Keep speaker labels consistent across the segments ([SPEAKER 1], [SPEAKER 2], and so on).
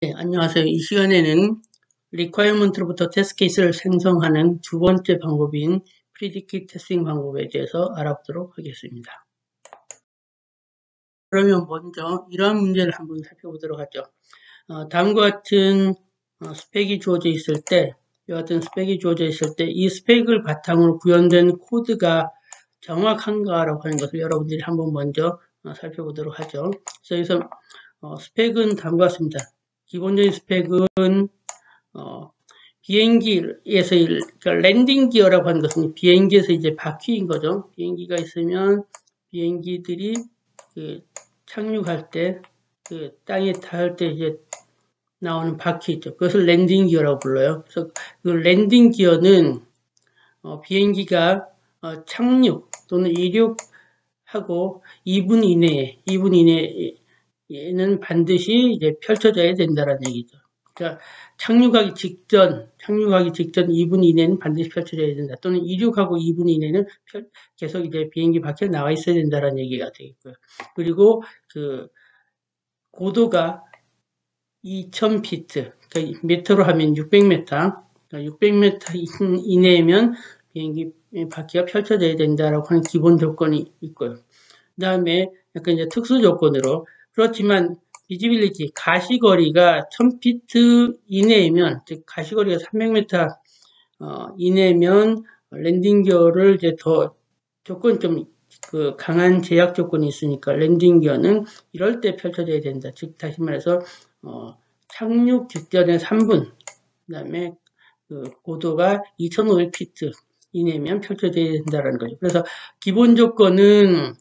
[SPEAKER 1] 네, 안녕하세요. 이 시간에는 requirement로부터 테스트 케이스를 생성하는 두 번째 방법인 predicate testing 방법에 대해서 알아보도록 하겠습니다. 그러면 먼저 이러한 문제를 한번 살펴보도록 하죠. 다음과 같은 스펙이 주어져 있을 때, 이와 같은 스펙이 주어져 있을 때 이 스펙을 바탕으로 구현된 코드가 정확한가라고 하는 것을 여러분들이 한번 먼저 살펴보도록 하죠. 그래서 여기서 스펙은 다음과 같습니다. 기본적인 스펙은 비행기에서 그러니까 랜딩 기어라고 하는 것은 비행기에서 이제 바퀴인 거죠. 비행기가 있으면 비행기들이 그 착륙할 때 그 땅에 닿을 때 이제 나오는 바퀴 있죠. 그것을 랜딩 기어라고 불러요. 그래서 그 랜딩 기어는 비행기가 착륙 또는 이륙하고 2분 이내에는 반드시 이제 펼쳐져야 된다는 얘기죠. 그러니까 착륙하기 직전 2분 이내는 반드시 펼쳐져야 된다. 또는 이륙하고 2분 이내는 계속 이제 비행기 밖에 나와 있어야 된다는 얘기가 되겠고요. 그리고 그 고도가 2000피트, 그러니까 미터로 하면 600m, 그러니까 600m 이내면 비행기 바퀴가 펼쳐져야 된다라고 하는 기본 조건이 있고요. 그 다음에 약간 이제 특수 조건으로 그렇지만 비지빌리티 가시거리가 1000피트 이내이면 즉 가시거리가 300m 이내면 랜딩 기어를 이제 더 조건 좀 그 강한 제약 조건이 있으니까 랜딩 기어는 이럴 때 펼쳐져야 된다. 즉 다시 말해서 착륙 직전에 3분 그다음에 그 고도가 2500피트 이내면 펼쳐져야 된다는 거죠. 그래서 기본 조건은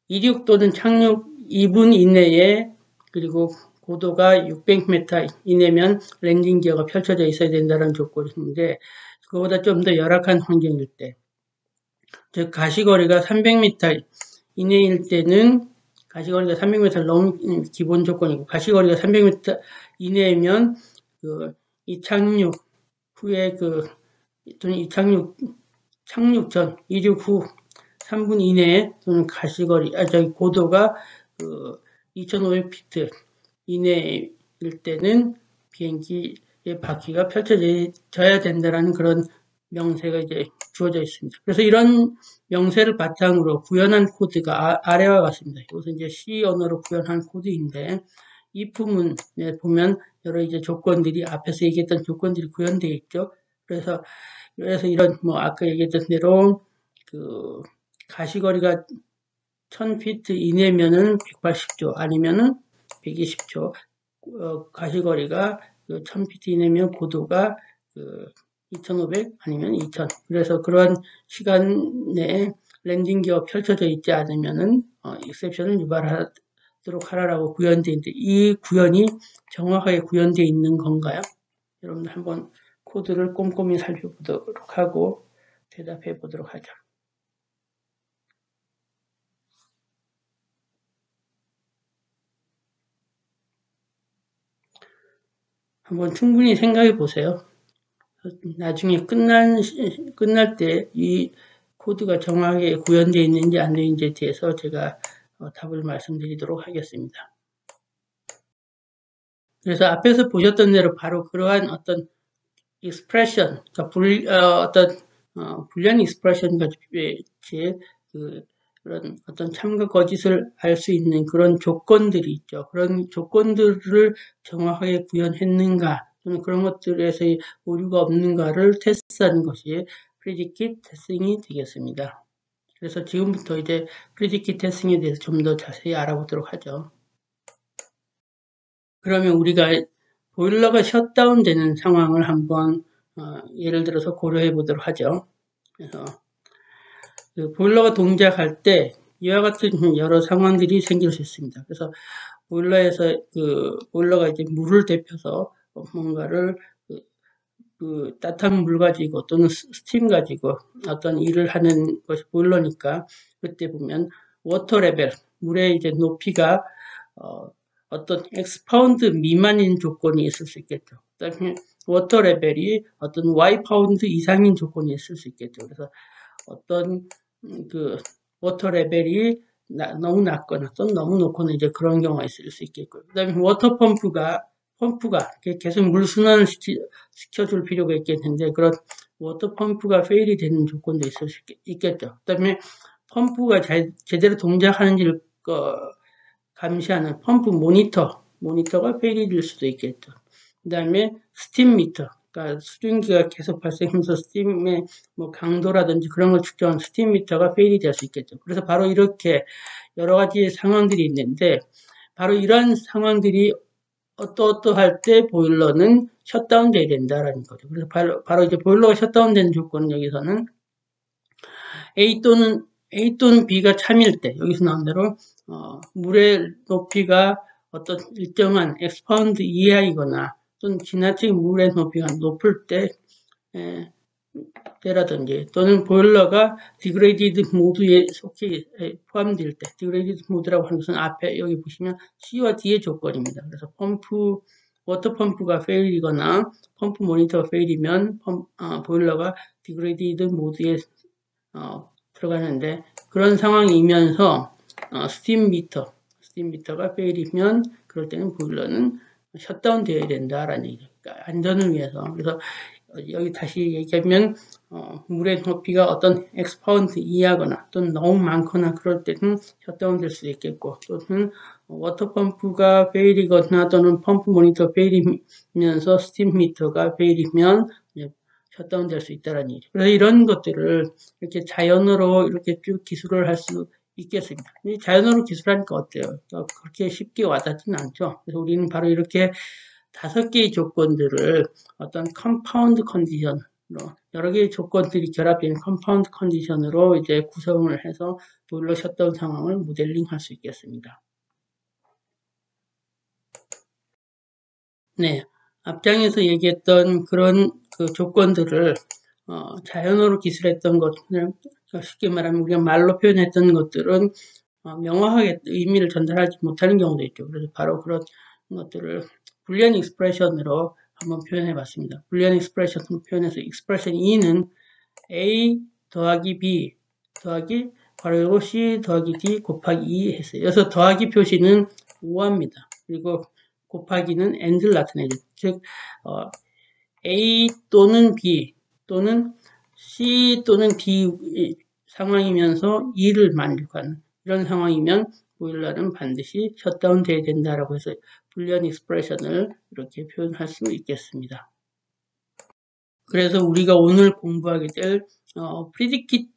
[SPEAKER 1] 이륙 또는 착륙 2분 이내에 그리고 고도가 600m 이내면 랜딩 기어가 펼쳐져 있어야 된다는 조건인데 그거보다 좀 더 열악한 환경일 때, 즉 가시거리가 300m 이내일 때는 가시거리가 300m 너무 기본 조건이고 가시거리가 300m 이내면 이 착륙 후에 또는 이 착륙 전 이륙 후 3분 이내에 또는 가시거리, 고도가 2500피트 이내일 때는 비행기의 바퀴가 펼쳐져야 된다는 그런 명세가 이제 주어져 있습니다. 그래서 이런 명세를 바탕으로 구현한 코드가 아래와 같습니다. 이것은 이제 C 언어로 구현한 코드인데 if문에 보면 여러 이제 조건들이 앞에서 얘기했던 조건들이 구현되어 있죠. 그래서 이런 아까 얘기했던 대로 가시거리가 1000피트 이내면은 180초 아니면은 120초 가시거리가 1000피트 이내면 고도가 2500 아니면 2000 그래서 그러한 시간 내에 랜딩 기어 펼쳐져 있지 않으면은 익셉션을 유발하도록 하라라고 구현되어 있는데 이 구현이 정확하게 구현되어 있는 건가요? 여러분들 한번 코드를 꼼꼼히 살펴보도록 하고 대답해 보도록 하죠. 한번 충분히 생각해 보세요. 나중에 끝날 때 이 코드가 정확하게 구현되어 있는지 안 되어 있는지에 대해서 제가 답을 말씀드리도록 하겠습니다. 그래서 앞에서 보셨던 대로 바로 그러한 어떤 expression, 그러니까 어떤 불량 expression 같이 그런 어떤 참과 거짓을 알 수 있는 그런 조건들이 있죠. 그런 조건들을 정확하게 구현했는가 또는 그런 것들에서의 오류가 없는가를 테스트하는 것이 predicate testing이 되겠습니다. 그래서 지금부터 이제 predicate testing에 대해서 좀 더 자세히 알아보도록 하죠. 그러면 우리가 보일러가 셧다운 되는 상황을 한번 예를 들어서 고려해 보도록 하죠. 그래서 보일러가 동작할 때 이와 같은 여러 상황들이 생길 수 있습니다. 그래서 보일러에서 보일러가 이제 물을 데펴서 뭔가를 따뜻한 물 가지고 또는 스팀 가지고 어떤 일을 하는 것이 보일러니까 그때 보면 워터 레벨 물의 이제 높이가 어떤 X파운드 미만인 조건이 있을 수 있겠죠. 그다음에 워터 레벨이 어떤 Y파운드 이상인 조건이 있을 수 있겠죠. 그래서 어떤 워터 레벨이 너무 낮거나 또 너무 높거나 이제 그런 경우가 있을 수 있겠고요. 그 다음에 워터 펌프가 계속 물 순환을 시켜줄 필요가 있겠는데 그런 워터 펌프가 페일이 되는 조건도 있을 수 있겠죠. 그 다음에 펌프가 제대로 동작하는지를 감시하는 펌프 모니터가 페일이 될 수도 있겠죠. 그 다음에 스팀 미터, 그러니까 수증기가 계속 발생하면서 스팀의 뭐 강도라든지 그런 걸 측정하는 스팀 미터가 페일이 될 수 있겠죠. 그래서 바로 이렇게 여러 가지 상황들이 있는데 바로 이러한 상황들이 어떠할 때 보일러는 셧다운 돼야 된다라는 거죠. 그래서 바로 이제 보일러가 셧다운 되는 조건은 여기서는 A 또는 B가 참일 때 여기서 나온 대로 물의 높이가 어떤 일정한 엑스파운드 이하이거나 또는 지나치게 물의 높이가 높을 때라든지 또는 보일러가 디그레이디드 모드에 속해 포함될 때 디그레이디드 모드라고 하는 것은 앞에 여기 보시면 C와 D의 조건입니다. 그래서 워터 펌프가 페일이거나 펌프 모니터가 페일이면 보일러가 디그레이디드 모드에 들어가는데 그런 상황이면서 스팀 미터가 페일이면 그럴 때는 보일러는 셧다운 되어야 된다라는 얘기죠. 그러니까 안전을 위해서. 그래서 여기 다시 얘기하면 물의 높이가 어떤 엑스파운드 이하거나 또는 너무 많거나 그럴 때는 셧다운 될 수도 있겠고 또는 워터펌프가 페일이거나 또는 펌프 모니터 페일이면서 스팀 미터가 페일이면 셧다운 될 수 있다는 얘기죠. 그래서 이런 것들을 이렇게 자연어로 이렇게 쭉 기술을 할 수 있겠습니다. 자연어로 기술하니까 어때요? 그렇게 쉽게 와닿지는 않죠. 그래서 우리는 바로 이렇게 5개의 조건들을 어떤 컴파운드 컨디션으로 여러 개의 조건들이 결합된 컴파운드 컨디션으로 이제 구성을 해서 보일러 셧다운 상황을 모델링 할 수 있겠습니다. 네. 앞장에서 얘기했던 그런 그 조건들을 자연어로 기술했던 것들, 쉽게 말하면 우리가 말로 표현했던 것들은 명확하게 의미를 전달하지 못하는 경우도 있죠. 그래서 바로 그런 것들을 불리한 익스프레션으로 한번 표현해 봤습니다. 불리한 익스프레션으로 표현해서 익스프레션 E는 A 더하기 B 더하기 괄호 C 더하기 D 곱하기 2 했어요. 여기서 더하기 표시는 오합니다. 그리고 곱하기는 and를 나타내죠. 즉 A 또는 B 또는 C 또는 D 상황이면서 2를 만족하는 이런 상황이면 보일러는 반드시 셧다운 돼야 된다라고 해서 불리한 익스프레션을 이렇게 표현할 수 있겠습니다. 그래서 우리가 오늘 공부하게 될 predicate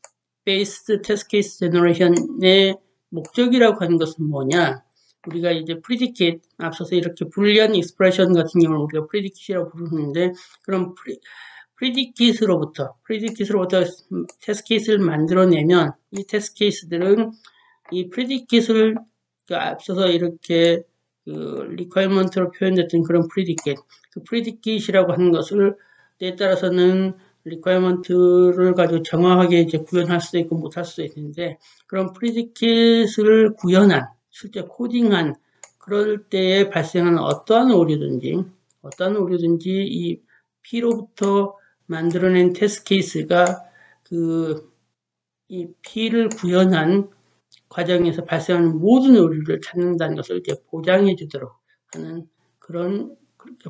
[SPEAKER 1] based test case generation의 목적이라고 하는 것은 뭐냐? 우리가 이제 predicate 앞서서 이렇게 불리한 익스프레션 같은 경우는 우리가 predicate이라고 부르는데 그럼 predicate로부터 테스트 케이스를 만들어내면 이 테스트 케이스들은 이 predicate를 앞서서 이렇게 그 requirement로 표현됐던 그런 predicate이라고 하는 것을 때에 따라서는 requirement를 가지고 정확하게 이제 구현할 수도 있고 못할 수도 있는데 그런 predicate를 구현한 실제 코딩한 그럴 때에 발생하는 어떠한 오류든지 이 P로부터 만들어낸 테스트 케이스가 이 P를 구현한 과정에서 발생하는 모든 오류를 찾는다는 것을 이제 보장해 주도록 하는 그런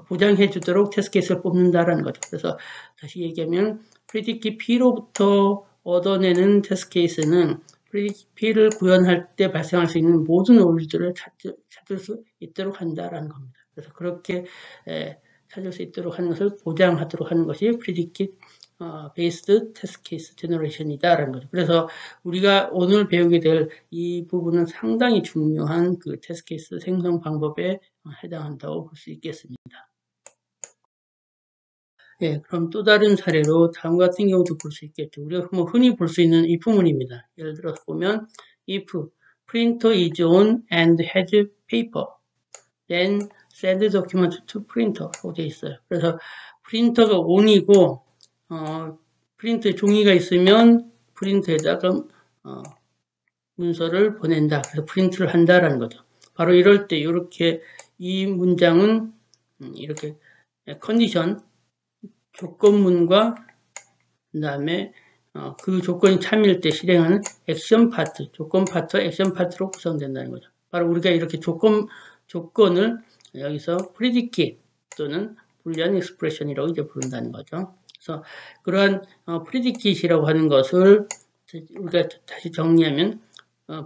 [SPEAKER 1] 보장해 주도록 테스트 케이스를 뽑는다라는 거죠. 그래서 다시 얘기하면 프리디키 P로부터 얻어내는 테스트 케이스는 프리디키 P를 구현할 때 발생할 수 있는 모든 오류들을 찾을 수 있도록 한다라는 겁니다. 그래서 그렇게 찾을 수 있도록 하는 것을 보장하도록 하는 것이 프리디키 베이스드 테스트 케이스 제너레이션이다라는 거죠. 그래서 우리가 오늘 배우게 될 이 부분은 상당히 중요한 그 테스트 케이스 생성 방법에 해당한다고 볼 수 있겠습니다. 예, 그럼 또 다른 사례로 다음 같은 경우도 볼 수 있겠죠. 우리가 뭐 흔히 볼 수 있는 if문입니다. 예를 들어서 보면 if printer is on and has paper, then send document to printer라고 되어 있어요. 그래서 프린터가 on이고 프린터 종이가 있으면 프린터에다가 문서를 보낸다. 그래서 프린트를 한다라는 거죠. 바로 이럴 때 이렇게 이 문장은 이렇게 컨디션 조건문과 그 다음에 그 조건이 참일 때 실행하는 액션 파트, 조건 파트, 액션 파트로 구성된다는 거죠. 바로 우리가 이렇게 조건을 여기서 predicate 또는 불리한 expression이라고 이제 부른다는 거죠. 그래서 그러한 predicate이라고 하는 것을 우리가 다시 정리하면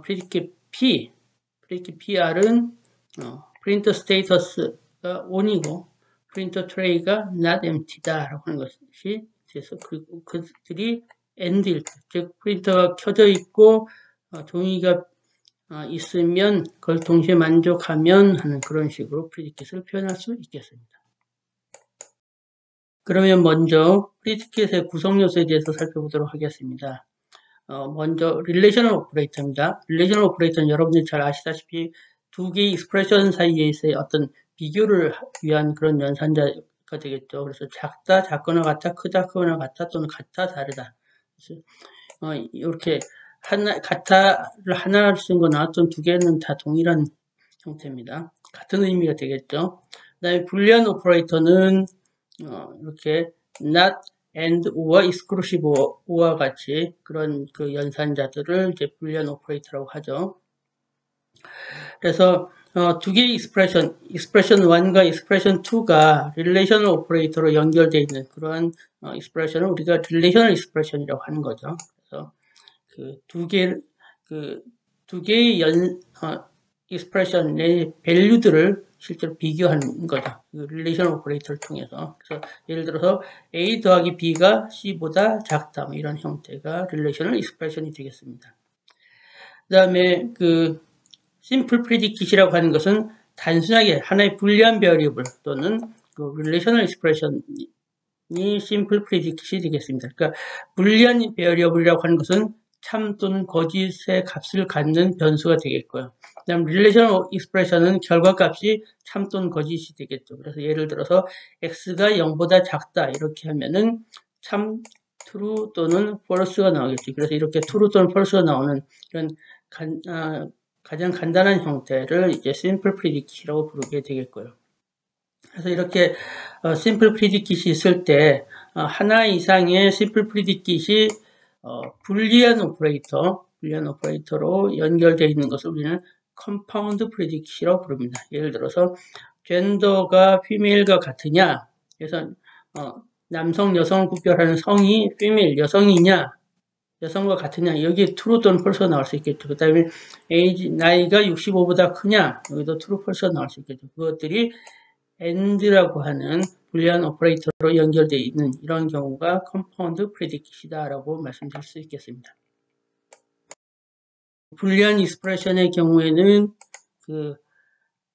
[SPEAKER 1] predicate PR은 print status가 on이고 print tray가 not empty다라고 하는 것이 그래서 그리고 그들이 end일 때, 즉 프린터가 켜져 있고 종이가 있으면 그걸 동시에 만족하면 하는 그런 식으로 predicat을 표현할 수 있겠습니다. 그러면 먼저 predicat의 구성 요소에 대해서 살펴보도록 하겠습니다. 먼저 relational operator입니다. relational operator는 여러분들이 잘 아시다시피 두 개의 expression 사이에서의 어떤 비교를 위한 그런 연산자가 되겠죠. 그래서 작다, 작거나 같다, 크다, 크거나 같다, 또는 같다, 다르다. 그래서 이렇게 같다를 하나를 쓴 거나 또는 두 개는 다 동일한 형태입니다. 같은 의미가 되겠죠. 그 다음에 불리한 오퍼레이터는 이렇게 not, and, or, exclusive or와 같이 그런 그 연산자들을 이제 불리한 오퍼레이터라고 하죠. 그래서 두 개의 expression 1과 expression 2가 relational operator로 연결되어 있는 그러한 expression을 우리가 relational expression이라고 하는 거죠. 그래서 그 두 개의 expression의 value들을 실제로 비교하는 거죠. relational operator를 통해서. 그래서 예를 들어서 A 더하기 B가 C보다 작다. 뭐 이런 형태가 relational expression이 되겠습니다. 그 다음에 그 simple predicat이라고 하는 것은 단순하게 하나의 불리한 variable 또는 그 relational expression이 simple predicat이 되겠습니다. 그러니까 불리한 variable이라고 하는 것은 참 또는 거짓의 값을 갖는 변수가 되겠고요. 그다음 relational expression은 결과값이 참 또는 거짓이 되겠죠. 그래서 예를 들어서 x가 0보다 작다 이렇게 하면은 참 true 또는 false가 나오겠죠. 그래서 이렇게 true 또는 false가 나오는 이런 가장 간단한 형태를 이제 simple predicat이라고 부르게 되겠고요. 그래서 이렇게 simple predicat이 있을 때 하나 이상의 simple predicat이 불리한 오퍼레이터로 연결되어 있는 것을 우리는 compound predicat이라고 부릅니다. 예를 들어서 젠더가 female과 같으냐, 그래서 남성, 여성을 구별하는 성이 female, 여성이냐, 여성과 같으냐, 여기에 true 또는 false가 나올 수 있겠죠. 그 다음에 나이가 65보다 크냐, 여기도 true, false가 나올 수 있겠죠. 그것들이 and라고 하는 불리한 오퍼레이터로 연결되어 있는 이런 경우가 compound predicat이다라고 말씀드릴 수 있겠습니다. 불리한 expression의 경우에는 그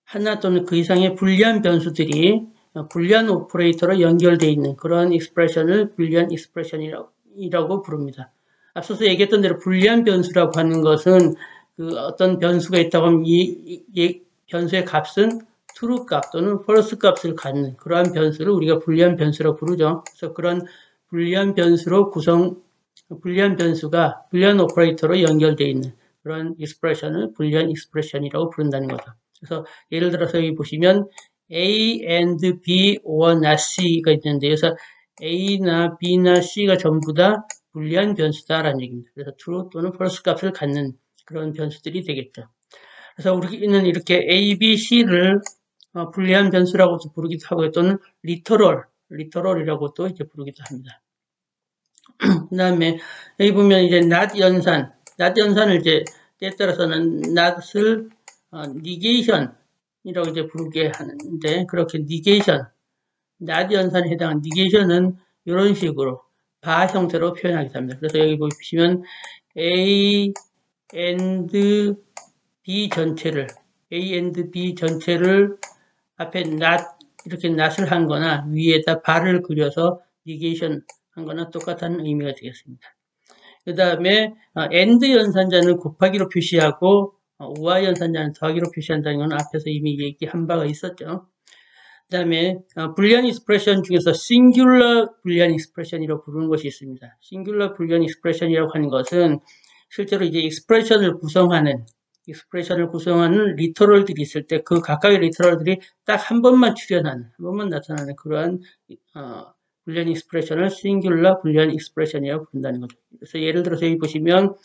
[SPEAKER 1] 하나 또는 그 이상의 불리한 변수들이 불리한 오퍼레이터로 연결되어 있는 그런 expression을 불리한 expression이라고 부릅니다. 앞서서 얘기했던 대로 불리한 변수라고 하는 것은 그 어떤 변수가 있다고 하면 이 변수의 값은 true 값 또는 false 값을 갖는 그러한 변수를 우리가 불리한 변수라고 부르죠. 그래서 그런 불리한 변수가 불리한 오퍼레이터로 연결되어 있는 그런 expression을 불리한 expression이라고 부른다는 거죠. 그래서 예를 들어서 여기 보시면 A and B or not C가 있는데 여기서 A나 B나 C가 전부 다 불리한 변수다라는 얘기입니다. 그래서 true 또는 false 값을 갖는 그런 변수들이 되겠죠. 그래서 우리는 이렇게 A, B, C를 불리한 변수라고도 부르기도 하고 또는 리터럴이라고도 이제 부르기도 합니다. 그 다음에 여기 보면 이제 not 연산을 이제 때에 따라서는 not을 negation이라고 이제 부르게 하는데 그렇게 negation, not 연산에 해당하는 negation은 이런 식으로 바 형태로 표현하기도 합니다. 그래서 여기 보시면 A and B 전체를 앞에 not 이렇게 not을 한 거나 위에다 바를 그려서 negation 한 거나 똑같은 의미가 되겠습니다. 그 다음에 and 연산자는 곱하기로 표시하고 or 연산자는 더하기로 표시한다는 건 앞에서 이미 얘기한 바가 있었죠. 그 다음에 불리한 익스프레션 중에서 싱귤러 불리한 익스프레션이라고 부르는 것이 있습니다. 싱귤러 불리한 익스프레션이라고 하는 것은 실제로 이제 익스프레션을 구성하는 리터럴들이 있을 때 그 각각의 리터럴들이 딱 한 번만 나타나는 그러한 불리한 익스프레션을 싱귤러 불리한 익스프레션이라고 부른다는 거죠. 그래서 예를 들어서 여기 보시면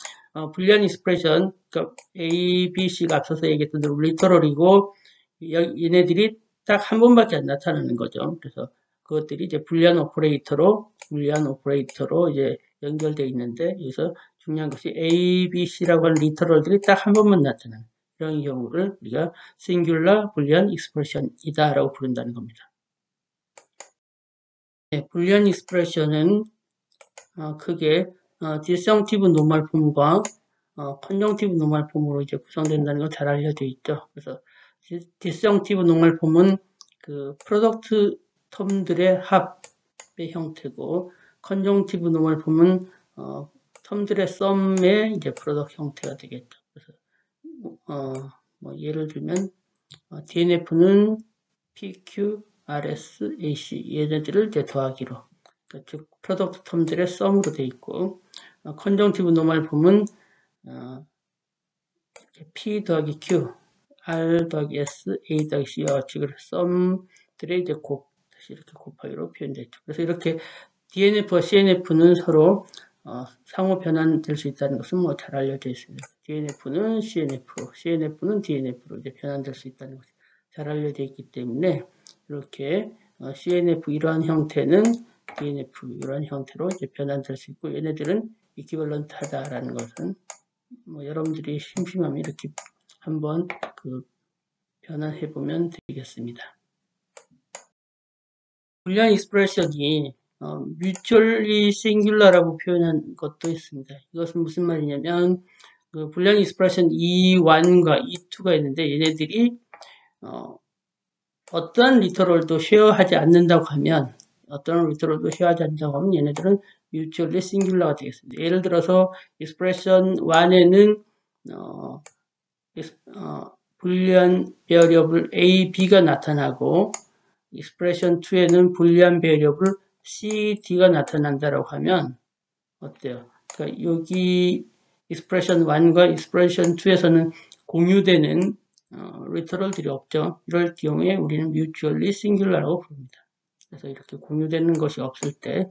[SPEAKER 1] 불리한 익스프레션, 그러니까 A, B, C가 앞서서 얘기했던 대로 리터럴이고 얘네들이 딱 한 번밖에 안 나타나는 거죠. 그래서 그것들이 이제 불리한 오퍼레이터로 이제 연결되어 있는데 여기서 중요한 것이 A, B, C라고 하는 리터럴들이 딱 한 번만 나타나는 이런 경우를 우리가 싱귤러 불리한 익스프레션이다라고 부른다는 겁니다. 네, 불리한 익스프레션은 크게 디스정티브 노멀 폼과 컨정티브 노멀 폼으로 이제 구성된다는 거 잘 알려져 있죠. 그래서 디스정티브 노멀 폼은 그 프로덕트 텀들의 합의 형태고, 컨정티브 노멀 폼은 텀들의 썸의 이제 프로덕트 형태가 되겠죠. 그래서 뭐 예를 들면 DNF는 PQ, RS, AC 얘네들을 이제 더하기로, 그러니까 즉 프로덕트 텀들의 썸으로 되어 있고, 컨정티브 노멀 폼은 P 더하기 Q, R 더하기 S, A 더하기 C와 같이 썸들의 이제 다시 이렇게 곱하기로 표현되죠. 그래서 이렇게 DNF와 CNF는 서로 상호 변환될 수 있다는 것은 뭐 잘 알려져 있습니다. DNF는 CNF로, CNF는 DNF로 이제 변환될 수 있다는 것이 잘 알려져 있기 때문에 이렇게 CNF 이러한 형태는 DNF 이러한 형태로 이제 변환될 수 있고, 얘네들은 이퀴벌런트하다라는 것은 뭐 여러분들이 심심하면 이렇게 한번 변환해 보면 되겠습니다. 불리한 익스프레션이 mutually singular라고 표현한 것도 있습니다. 이것은 무슨 말이냐면 그 불리한 익스프레션 E1과 E2가 있는데 얘네들이 어떠한 리터럴도 쉐어하지 않는다고 하면 얘네들은 mutually singular가 되겠습니다. 예를 들어서 익스프레션 1에는 불리한 베리어블 A, B가 나타나고 익스프레션 2에는 불리한 베리어블 C, D가 나타난다라고 하면 어때요? 그러니까 여기 익스프레션 1과 익스프레션 2에서는 공유되는 리터럴들이 없죠. 이럴 경우에 우리는 mutually singular라고 부릅니다. 그래서 이렇게 공유되는 것이 없을 때,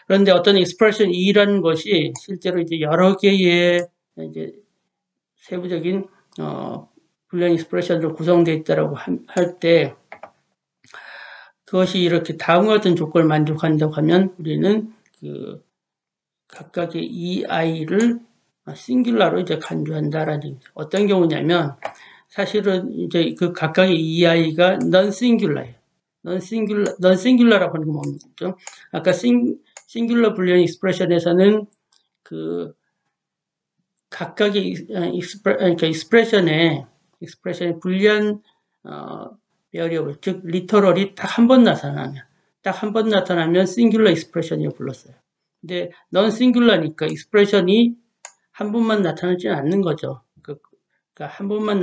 [SPEAKER 1] 그런데 어떤 익스프레션 2라는 것이 실제로 이제 여러 개의 이제 세부적인 불리한 익스프레션으로 구성되어 있다라고 할 때, 그것이 이렇게 다음과 같은 조건을 만족한다고 하면 우리는 그 각각의 EI를 싱귤러로 이제 간주한다라는 얘기죠. 어떤 경우냐면 사실은 이제 그 각각의 EI가 non-singular예요. non-singular라고 하는 게 뭐죠? 아까 싱귤러 불리한 익스프레션에서는 그 각각의 그러니까 익스프레션의 불리한 베리어블, 즉 리터럴이 딱 한 번 나타나면 싱귤러 익스프레션이라고 불렀어요. 근데 넌 싱귤러니까 익스프레션이 한 번만 나타나지는 않는 거죠. 그러니까 한 번만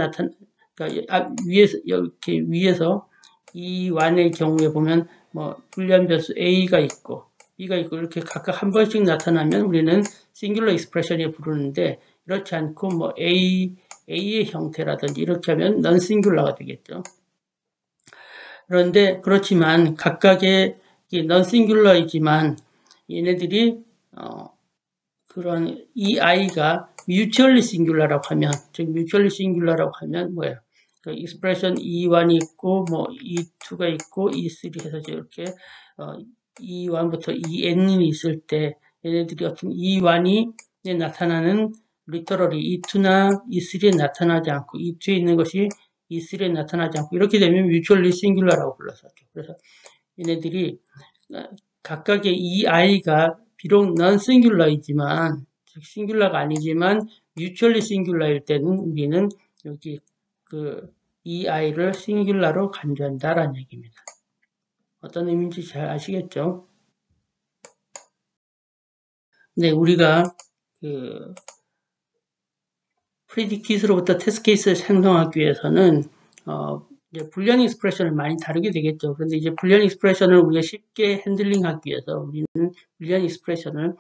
[SPEAKER 1] 그러니까 위에서 이 완의 경우에 보면 뭐 불리한 변수 A가 있고 B가 있고 이렇게 각각 한 번씩 나타나면 우리는 싱귤러 익스프레션이라고 부르는데, 그렇지 않고 뭐 A의 형태라든지 이렇게 하면 넌 싱귤러가 되겠죠. 그런데 그렇지만 각각의 넌 싱귤러이지만 얘네들이 그런 이 I가 mutually singular라고 하면, 즉 mutually singular라고 하면 뭐예요? 그 익스프레션 E1이 있고 뭐 E2가 있고 E3 해서 이렇게 E1부터 EN이 있을 때 얘네들이 어떤 E1이 나타나는 리터럴이 E2나 E3에 나타나지 않고 E2에 있는 것이 E3에 나타나지 않고 이렇게 되면 mutually singular라고 불렀었죠. 그래서 얘네들이 각각의 EI가 비록 non-singular이지만, 즉 싱귤러가 아니지만 mutually singular일 때는 우리는 여기 그 EI를 싱귤러로 간주한다라는 얘기입니다. 어떤 의미인지 잘 아시겠죠? 네, 우리가 그 프리디킷으로부터 테스트 케이스를 생성하기 위해서는 이제 불리한 익스프레션을 많이 다루게 되겠죠. 그런데 이제 불리한 익스프레션을 우리가 쉽게 핸들링하기 위해서 우리는 불리한 익스프레션을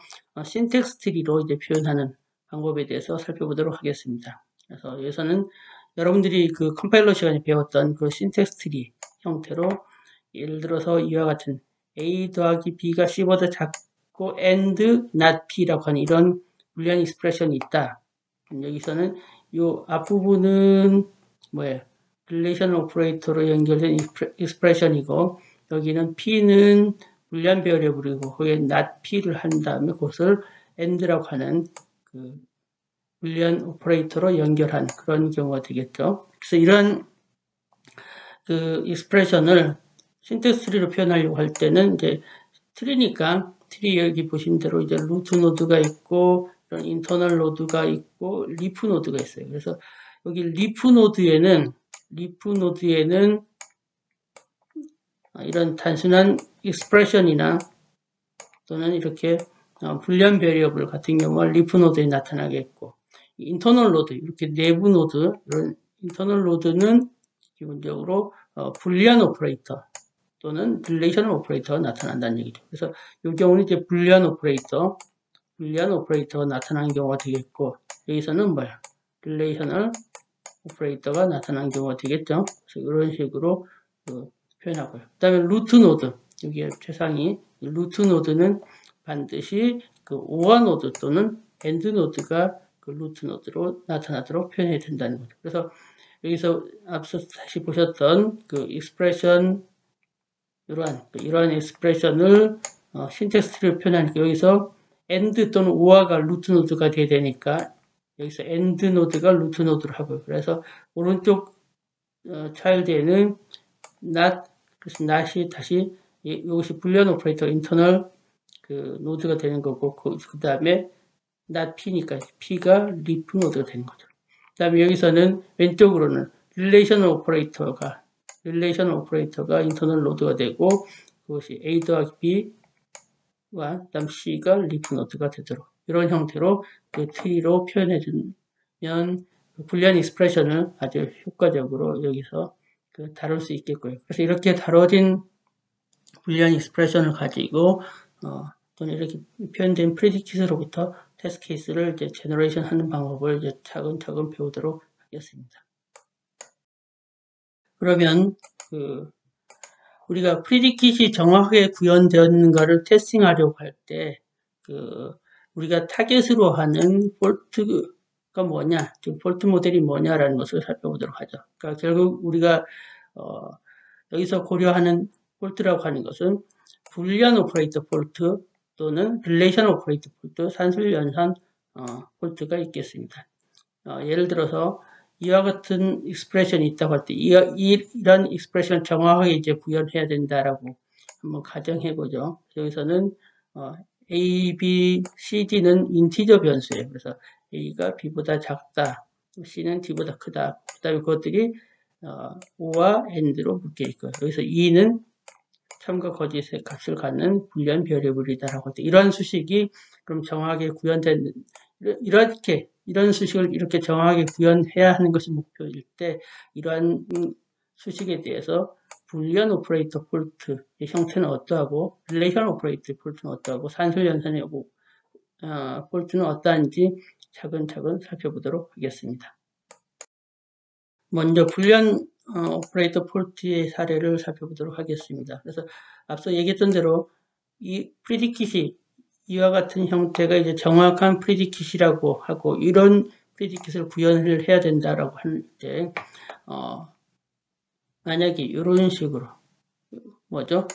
[SPEAKER 1] 신텍스 트리로 이제 표현하는 방법에 대해서 살펴보도록 하겠습니다. 그래서 여기서는 여러분들이 그 컴파일러 시간에 배웠던 그 신텍스 트리 형태로 예를 들어서 이와 같은 A 더하기 B가 C보다 작고 and not B라고 하는 이런 불리한 익스프레션이 있다. 여기서는 요 앞부분은 뭐예요? 릴레이션 오퍼레이터로 연결된 익스프레션이고 여기는 P는 불리한 베어리어블이고 거기에 not P를 한 다음에 그것을 and라고 하는 그 불리한 오퍼레이터로 연결한 그런 경우가 되겠죠. 그래서 이런 그 익스프레션을 신텍스 트리로 표현하려고 할 때는 이제 트리니까 트리 여기 보신 대로 이제 루트 노드가 있고 이런 인터널 노드가 있고 리프 노드가 있어요. 그래서 여기 리프 노드에는 이런 단순한 익스프레션이나 또는 이렇게 불리한 베리어블 같은 경우가 리프 노드에 나타나겠고 인터널 노드 이렇게 내부 노드 이런 인터널 노드는 기본적으로 불리한 오퍼레이터 또는 릴레이셔널 오퍼레이터가 나타난다는 얘기죠. 그래서 이 경우는 이제 불리한 오퍼레이터가 나타나는 경우가 되겠고 여기서는 뭐야? 릴레이셔널 오퍼레이터가 나타나는 경우가 되겠죠. 그래서 이런 식으로 표현하고요. 그 다음에 루트 노드 여기 최상위 루트 노드는 반드시 그 OR 노드 또는 AND 노드가 그 루트 노드로 나타나도록 표현해야 된다는 거죠. 그래서 여기서 앞서 다시 보셨던 그 익스프레션 이러한 익스프레션을 신텍스 트리로 표현하니까 여기서 AND 또는 OR가 루트 노드가 돼야 되니까 여기서 AND 노드가 루트 노드로 하고요. 그래서 오른쪽 차일드에는 not 그래서 not이 다시 이것이 불리한 오퍼레이터 인터널 그 노드가 되는 거고 그 다음에 not P니까 P가 리프 노드가 되는 거죠. 그 다음에 여기서는 왼쪽으로는 릴레이셔널 오퍼레이터가 인터널 노드가 되고 그것이 A 더하기 B와 그 다음 C가 리프 노드가 되도록 이런 형태로 그 트리로 표현해 주면 불리한 익스프레션을 아주 효과적으로 여기서 다룰 수 있겠고요. 그래서 이렇게 다뤄진 불리한 익스프레션을 가지고 또는 이렇게 표현된 프리딕킷으로부터 테스트 케이스를 이제 제너레이션 하는 방법을 이제 차근차근 배우도록 하겠습니다. 그러면 우리가 프리딕킷이 정확하게 구현되었는가를 테스팅하려고 할 때 우리가 타겟으로 하는 폴트가 뭐냐, 즉 폴트 모델이 뭐냐라는 것을 살펴보도록 하죠. 그러니까 결국 우리가 여기서 고려하는 폴트라고 하는 것은 불리한 오퍼레이터 폴트 또는 릴레이션 오퍼레이터 폴트, 산술 연산 폴트가 있겠습니다. 예를 들어서 이와 같은 익스프레션이 있다고 할 때 이런 익스프레션을 정확하게 이제 구현해야 된다라고 한번 가정해 보죠. 여기서는 A, B, C, D는 인티저 변수예요. 그래서 A가 B보다 작다, C는 D보다 크다. 그 다음에 그것들이 O와 AND로 묶여 있고요. 여기서 E는 참과 거짓의 값을 갖는 불리한 베리어블이다라고 할 때 이런 수식이 그럼 정확하게 구현된 이런 수식을 이렇게 정확하게 구현해야 하는 것이 목표일 때 이러한 수식에 대해서 불리한 오퍼레이터 폴트의 형태는 어떠하고 릴레이션 오퍼레이터 폴트는 어떠하고 산술 연산의 폴트는 어떠한지 차근차근 살펴보도록 하겠습니다. 먼저 불리한 오퍼레이터 폴트의 사례를 살펴보도록 하겠습니다. 그래서 앞서 얘기했던 대로 이 프리딕킷이 이와 같은 형태가 이제 정확한 프리딕킷이라고 하고 이런 프리딕킷을 구현을 해야 된다라고 할 때 만약에 이런 식으로 뭐죠?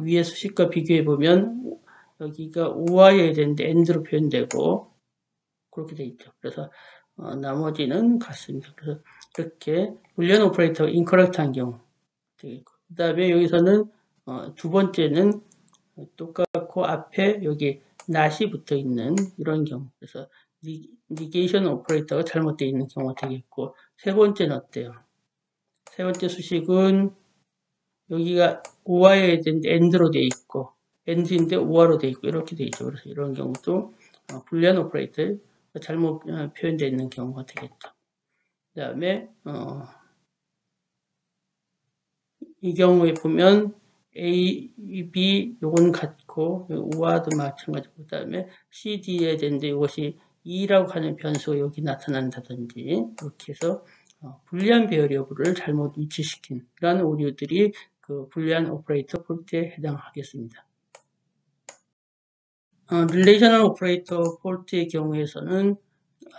[SPEAKER 1] 위의 수식과 비교해 보면 여기가 O와여야 되는데 AND로 표현되고 그렇게 돼 있죠. 그래서 나머지는 같습니다. 그래서 이렇게 불리한 오퍼레이터가 인커렉트한 경우 되겠고 그 다음에 여기서는 두 번째는 똑같고 앞에 여기 not이 붙어 있는 이런 경우 그래서 negation 오퍼레이터가 잘못되어 있는 경우가 되겠고 세 번째는 어때요? 세 번째 수식은 여기가 O와여야 되는데 AND로 되어 있고 AND인데 O와로 되어 있고 이렇게 되어 있죠. 그래서 이런 경우도 불리한 오퍼레이터 잘못 표현되어 있는 경우가 되겠죠. 그 다음에 이 경우에 보면 A, B 요건 같고 O와도 마찬가지고 그 다음에 C, D에 되는데 이것이 E라고 하는 변수가 여기 나타난다든지 이렇게 해서 불리한 베어리어블을 잘못 위치시킨 이런 오류들이 그 불리한 오퍼레이터 폴트에 해당하겠습니다. 릴레이셔널 오퍼레이터 폴트의 경우에서는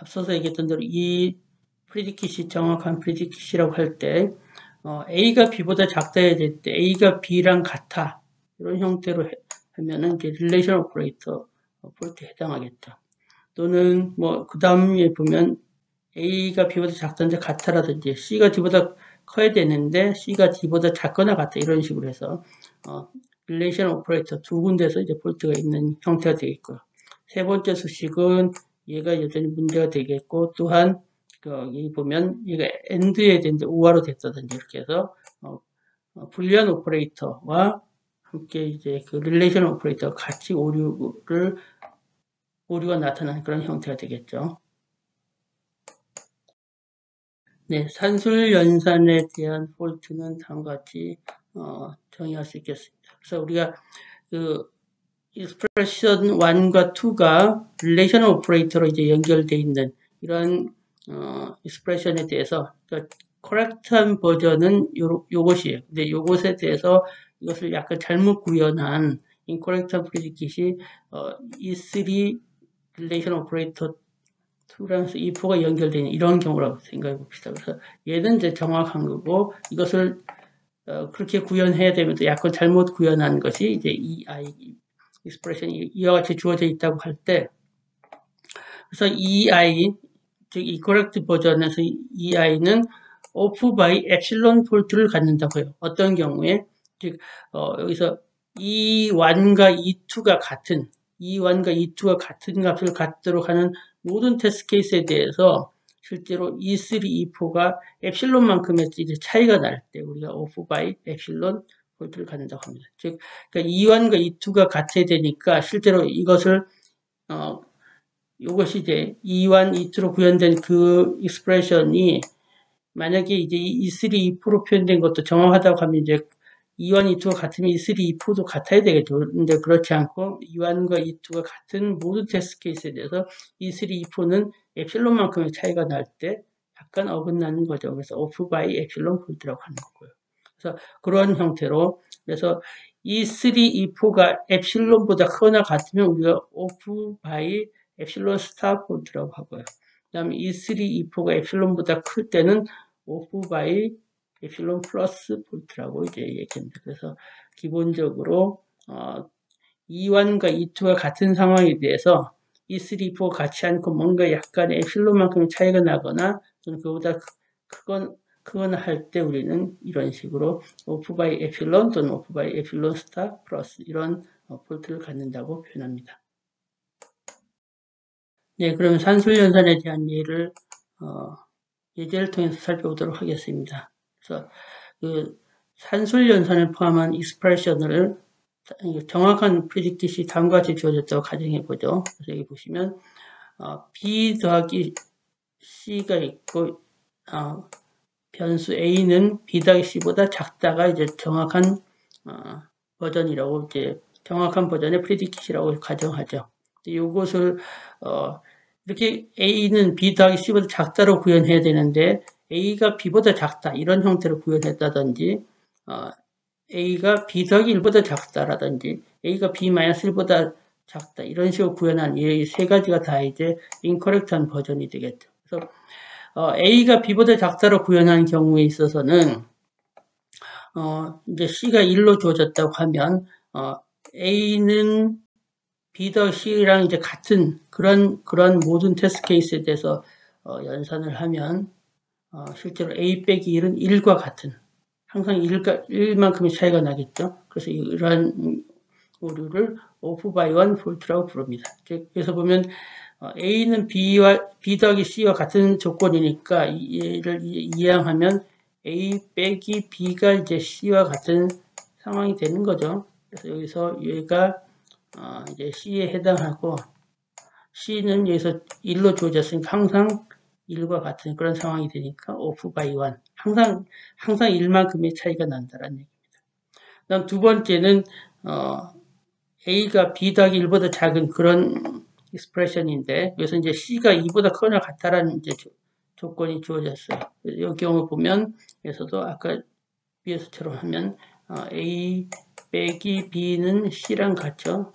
[SPEAKER 1] 앞서서 얘기했던 대로 이 프리디킷이 정확한 프리디킷이라고 할 때 A가 B보다 작다야 될 때 A가 B랑 같아 이런 형태로 하면은 이제 릴레이셔널 오퍼레이터 폴트에 해당하겠죠. 또는 뭐 그 다음에 보면 A가 B보다 작다든지 같아라든지 C가 D보다 커야 되는데 C가 D보다 작거나 같아 이런 식으로 해서 릴레이셔널 오퍼레이터 두 군데서 이제 폴트가 있는 형태가 되겠고요. 세 번째 수식은 얘가 여전히 문제가 되겠고 또한 여기 보면 얘가 AND해야 되는데 우화로 됐다든지 이렇게 해서 불리한 오퍼레이터와 함께 이제 그 릴레이셔널 오퍼레이터가 같이 오류가 나타나는 그런 형태가 되겠죠. 네, 산술 연산에 대한 폴트는 다음과 같이 정의할 수 있겠습니다. 그래서 우리가 그 expression 1과 2가 릴레이셔널 오퍼레이터로 이제 연결되어 있는 이런 expression에 대해서 그러니까 correct한 버전은 요것이에요. 근데 요것에 대해서 이것을 약간 잘못 구현한 incorrect한 predict이 E3 릴레이셔널 오퍼레이터 2랑 if가 연결되는 이런 경우라고 생각해 봅시다. 그래서 얘는 이제 정확한 거고 이것을 그렇게 구현해야 되면서 약간 잘못 구현한 것이 이제 EI expression이 이와 같이 주어져 있다고 할 때 그래서 EI 즉 이 correct 버전에서 EI는 off by epsilon 폴트를 갖는다고 해요. 어떤 경우에 즉 여기서 E1과 E2가 같은 E1과 E2가 같은 값을 갖도록 하는 모든 테스트 케이스에 대해서 실제로 E3, E4가 엡실론만큼의 이제 차이가 날 때 우리가 off by 엡실론 폴트를 갖는다고 합니다. 즉, 그러니까 E1과 E2가 같아야 되니까 실제로 이것을 이것이 이제 E1, E2로 구현된 그 익스프레션이 만약에 이제 E3, E4로 표현된 것도 정확하다고 하면 이제 E1, E2가 같으면 E3, E4도 같아야 되겠죠. 근데 그렇지 않고 E1과 E2가 같은 모든 테스트 케이스에 대해서 E3, E4는 엡실론만큼의 차이가 날 때 약간 어긋나는 거죠. 그래서 off by 엡실론 폴트라고 하는 거고요. 그래서 그런 형태로 그래서 E3, E4가 엡실론보다 크거나 같으면 우리가 off by 엡실론 스타 폴트라고 하고요. 그 다음에 E3, E4가 엡실론보다 클 때는 off by 엡실론 플러스 폴트라고 이제 얘기합니다. 그래서 기본적으로 E1과 E2가 같은 상황에 대해서 E3, E4가 같지 않고 뭔가 약간 엡실론만큼의 차이가 나거나 또는 그보다 크거나 할 때 우리는 이런 식으로 off by 엡실론 또는 off by 엡실론 스타 플러스 이런 폴트를 갖는다고 표현합니다. 네, 그러면 산술연산에 대한 예를 예제를 통해서 살펴보도록 하겠습니다. 그래서 그 산술연산을 포함한 익스프레션을 정확한 프리딕티시 다음과 같이 주어졌다고 가정해 보죠. 그래서 여기 보시면 B 더하기 C가 있고 변수 A는 B 더하기 C보다 작다가 이제 정확한 버전이라고 이제 정확한 버전의 프리딕티시라고 가정하죠. 이것을 이렇게 A는 B 더하기 C보다 작다로 구현해야 되는데 A가 B보다 작다 이런 형태로 구현했다든지 A가 B 더하기 1보다 작다라든지 A가 B-1보다 작다 이런 식으로 구현한 이 세 가지가 다 이제 인커렉트한 버전이 되겠죠. 그래서 A가 B보다 작다로 구현한 경우에 있어서는 이제 C가 1로 주어졌다고 하면 A는 B 더 C랑 이제 같은 그런 모든 테스트 케이스에 대해서 연산을 하면 실제로 A 빼기 1은 1과 같은 항상 1만큼의 차이가 나겠죠. 그래서 이러한 오류를 off by 1 폴트라고 부릅니다. 그래서 보면 A는 B 더하기 C와 같은 조건이니까 얘를 이항하면 A 빼기 B가 이제 C와 같은 상황이 되는 거죠. 그래서 여기서 얘가 이제 C에 해당하고 C는 여기서 1로 주어졌으니까 항상 1과 같은 그런 상황이 되니까 off by 1 항상 1만큼의 차이가 난다라는 얘기입니다. 그다음 두 번째는 A가 B 더하기 1보다 작은 그런 익스프레션인데 여기서 이제 C가 2보다 크거나 같다라는 이제 조건이 주어졌어요. 이 경우 보면 여기서도 아까 비에서처럼 하면 A 빼기 B는 C랑 같죠.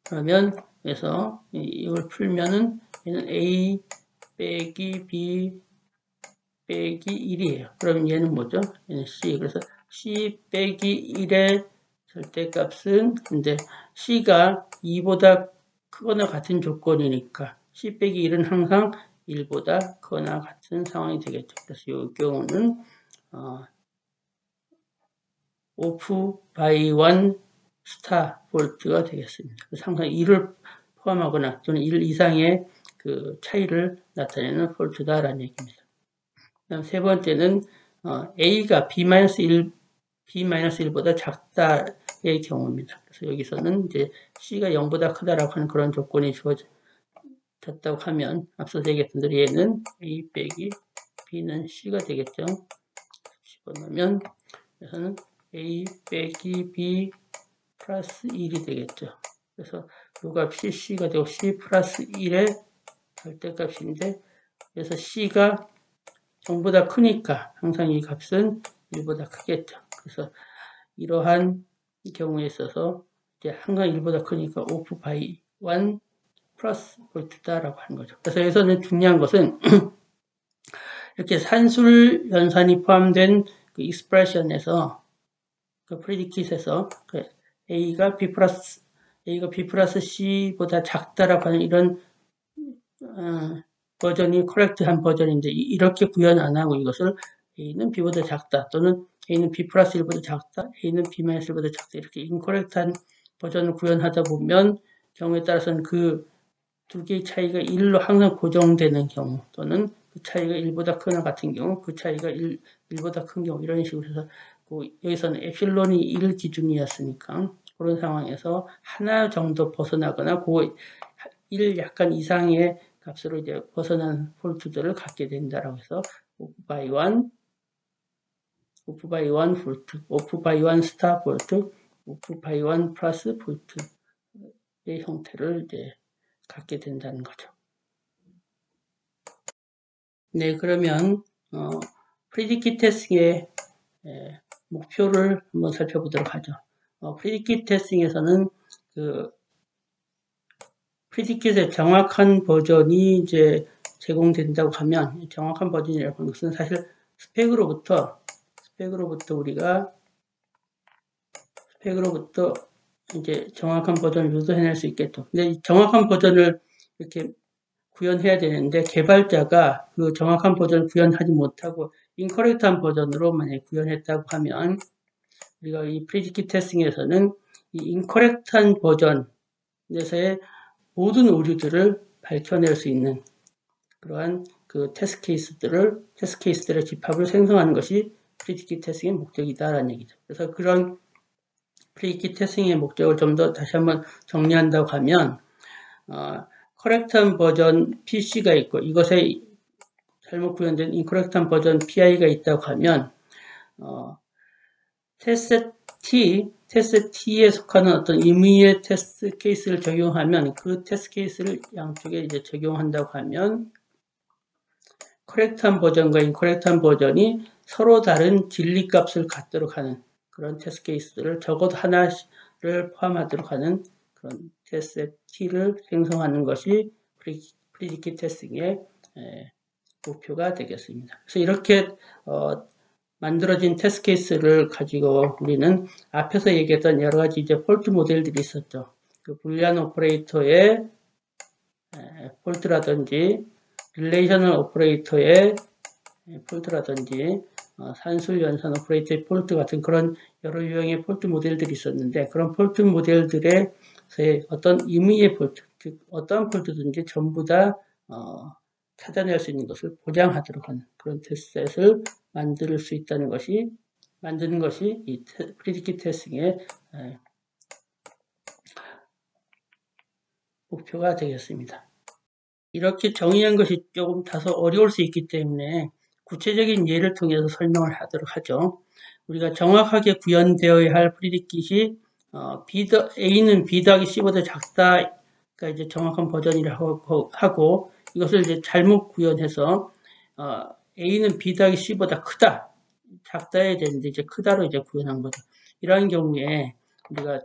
[SPEAKER 1] 그러면 그래서 이걸 풀면은 얘는 A 빼기 B 빼기 1이에요. 그럼 얘는 뭐죠? 얘는 C. 그래서 C 빼기 1의 절대값은 근데 C가 2보다 크거나 같은 조건이니까 C 빼기 1은 항상 1보다 크거나 같은 상황이 되겠죠. 그래서 이 경우는 오프 바이 원 스타 볼트가 되겠습니다. 그래서 항상 1을 포함하거나 또는 1 이상의 그 차이를 나타내는 폴트다라는 얘기입니다. 그다음 세 번째는 A가 B-1보다 작다의 경우입니다. 그래서 여기서는 이제 C가 0보다 크다라고 하는 그런 조건이 주어졌다고 하면 앞서 얘기했던 대로 얘는 A 빼기 B는 C가 되겠죠. 집어넣으면 그래서는 A 빼기 B 플러스 1이 되겠죠. 그래서 이 값이 C가 되고 C 플러스 1의 절대값인데 그래서 C가 0보다 크니까 항상 이 값은 1보다 크겠죠. 그래서 이러한 경우에 있어서 이제 항상 1보다 크니까 오프 바이 1 플러스 볼트다라고 하는 거죠. 그래서 여기서는 중요한 것은 이렇게 산술 연산이 포함된 그 익스프레션에서 그 프리디킷에서 그 A가 B 플러스 C보다 작다라고 하는 이런 버전이 코렉트한 버전인데 이렇게 구현 안 하고 이것을 A는 B보다 작다 또는 A는 B 플러스 1보다 작다 A는 B 마이너스 1보다 작다 이렇게 인코렉트한 버전을 구현하다 보면 경우에 따라서는 그 두 개의 차이가 1로 항상 고정되는 경우 또는 그 차이가 1보다 크거나 같은 경우 그 차이가 1보다 큰 경우 이런 식으로 해서 여기서는 에필론이 1 기준이었으니까 그런 상황에서 하나 정도 벗어나거나 그 1 약간 이상의 값으로 이제 벗어난 폴트들을 갖게 된다라고 해서 오프 바이 1 볼트, 오프 바이 1 스타 볼트, 오프 바이 1 플러스 볼트의 형태를 이제 갖게 된다는 거죠. 네, 그러면 프리디킷 테스팅의 목표를 한번 살펴보도록 하죠. 프리디킷 테스팅에서는 그 프리디킷의 정확한 버전이 이제 제공된다고 하면 정확한 버전이라고 하는 것은 사실 스펙으로부터 이제 정확한 버전을 유도해낼 수 있겠죠. 근데 정확한 버전을 이렇게 구현해야 되는데 개발자가 그 정확한 버전을 구현하지 못하고 인커렉트한 버전으로 만약에 구현했다고 하면 우리가 이 프리디킷 테스팅에서는 이 인커렉트한 버전에서의 모든 오류들을 밝혀낼 수 있는 그러한 그 테스트 케이스들의 집합을 생성하는 것이 프리디킷 테스팅의 목적이다라는 얘기죠. 그래서 그런 프리디킷 테스팅의 목적을 좀 더 다시 한번 정리한다고 하면 커렉트한 버전 PC가 있고 이것에 잘못 구현된 인커렉트한 버전 PI가 있다고 하면 테스트 T에 속하는 어떤 임의의 테스트 케이스를 적용하면 그 테스트 케이스를 양쪽에 이제 적용한다고 하면 커렉트한 버전과 인커렉트한 버전이 서로 다른 진리값을 갖도록 하는 그런 테스트 케이스들을 적어도 하나를 포함하도록 하는 그런 테스트 T를 생성하는 것이 프리디킷 테스팅의 목표가 되겠습니다. 그래서 이렇게 만들어진 테스트 케이스를 가지고 우리는 앞에서 얘기했던 여러 가지 이제 폴트 모델들이 있었죠. 그 불리안 오퍼레이터의 폴트라든지 릴레이셔널 오퍼레이터의 폴트라든지 산술 연산 오퍼레이터의 폴트 같은 그런 여러 유형의 폴트 모델들이 있었는데 그런 폴트 모델들의 어떤 임의의 폴트, 즉 어떠한 폴트든지 전부 다 찾아낼 수 있는 것을 보장하도록 하는 그런 테스트셋을 만드는 것이 이 프리디킷 테스팅의 목표가 되겠습니다. 이렇게 정의한 것이 조금 다소 어려울 수 있기 때문에 구체적인 예를 통해서 설명을 하도록 하죠. 우리가 정확하게 구현되어야 할 프리디킷이 A는 B 더하기 C보다 작다가 이제 정확한 버전이라고 하고 이것을 이제 잘못 구현해서 A는 B 더하기 C보다 크다. 작다야 되는데 이제 크다로 이제 구현한 거죠. 이러한 경우에 우리가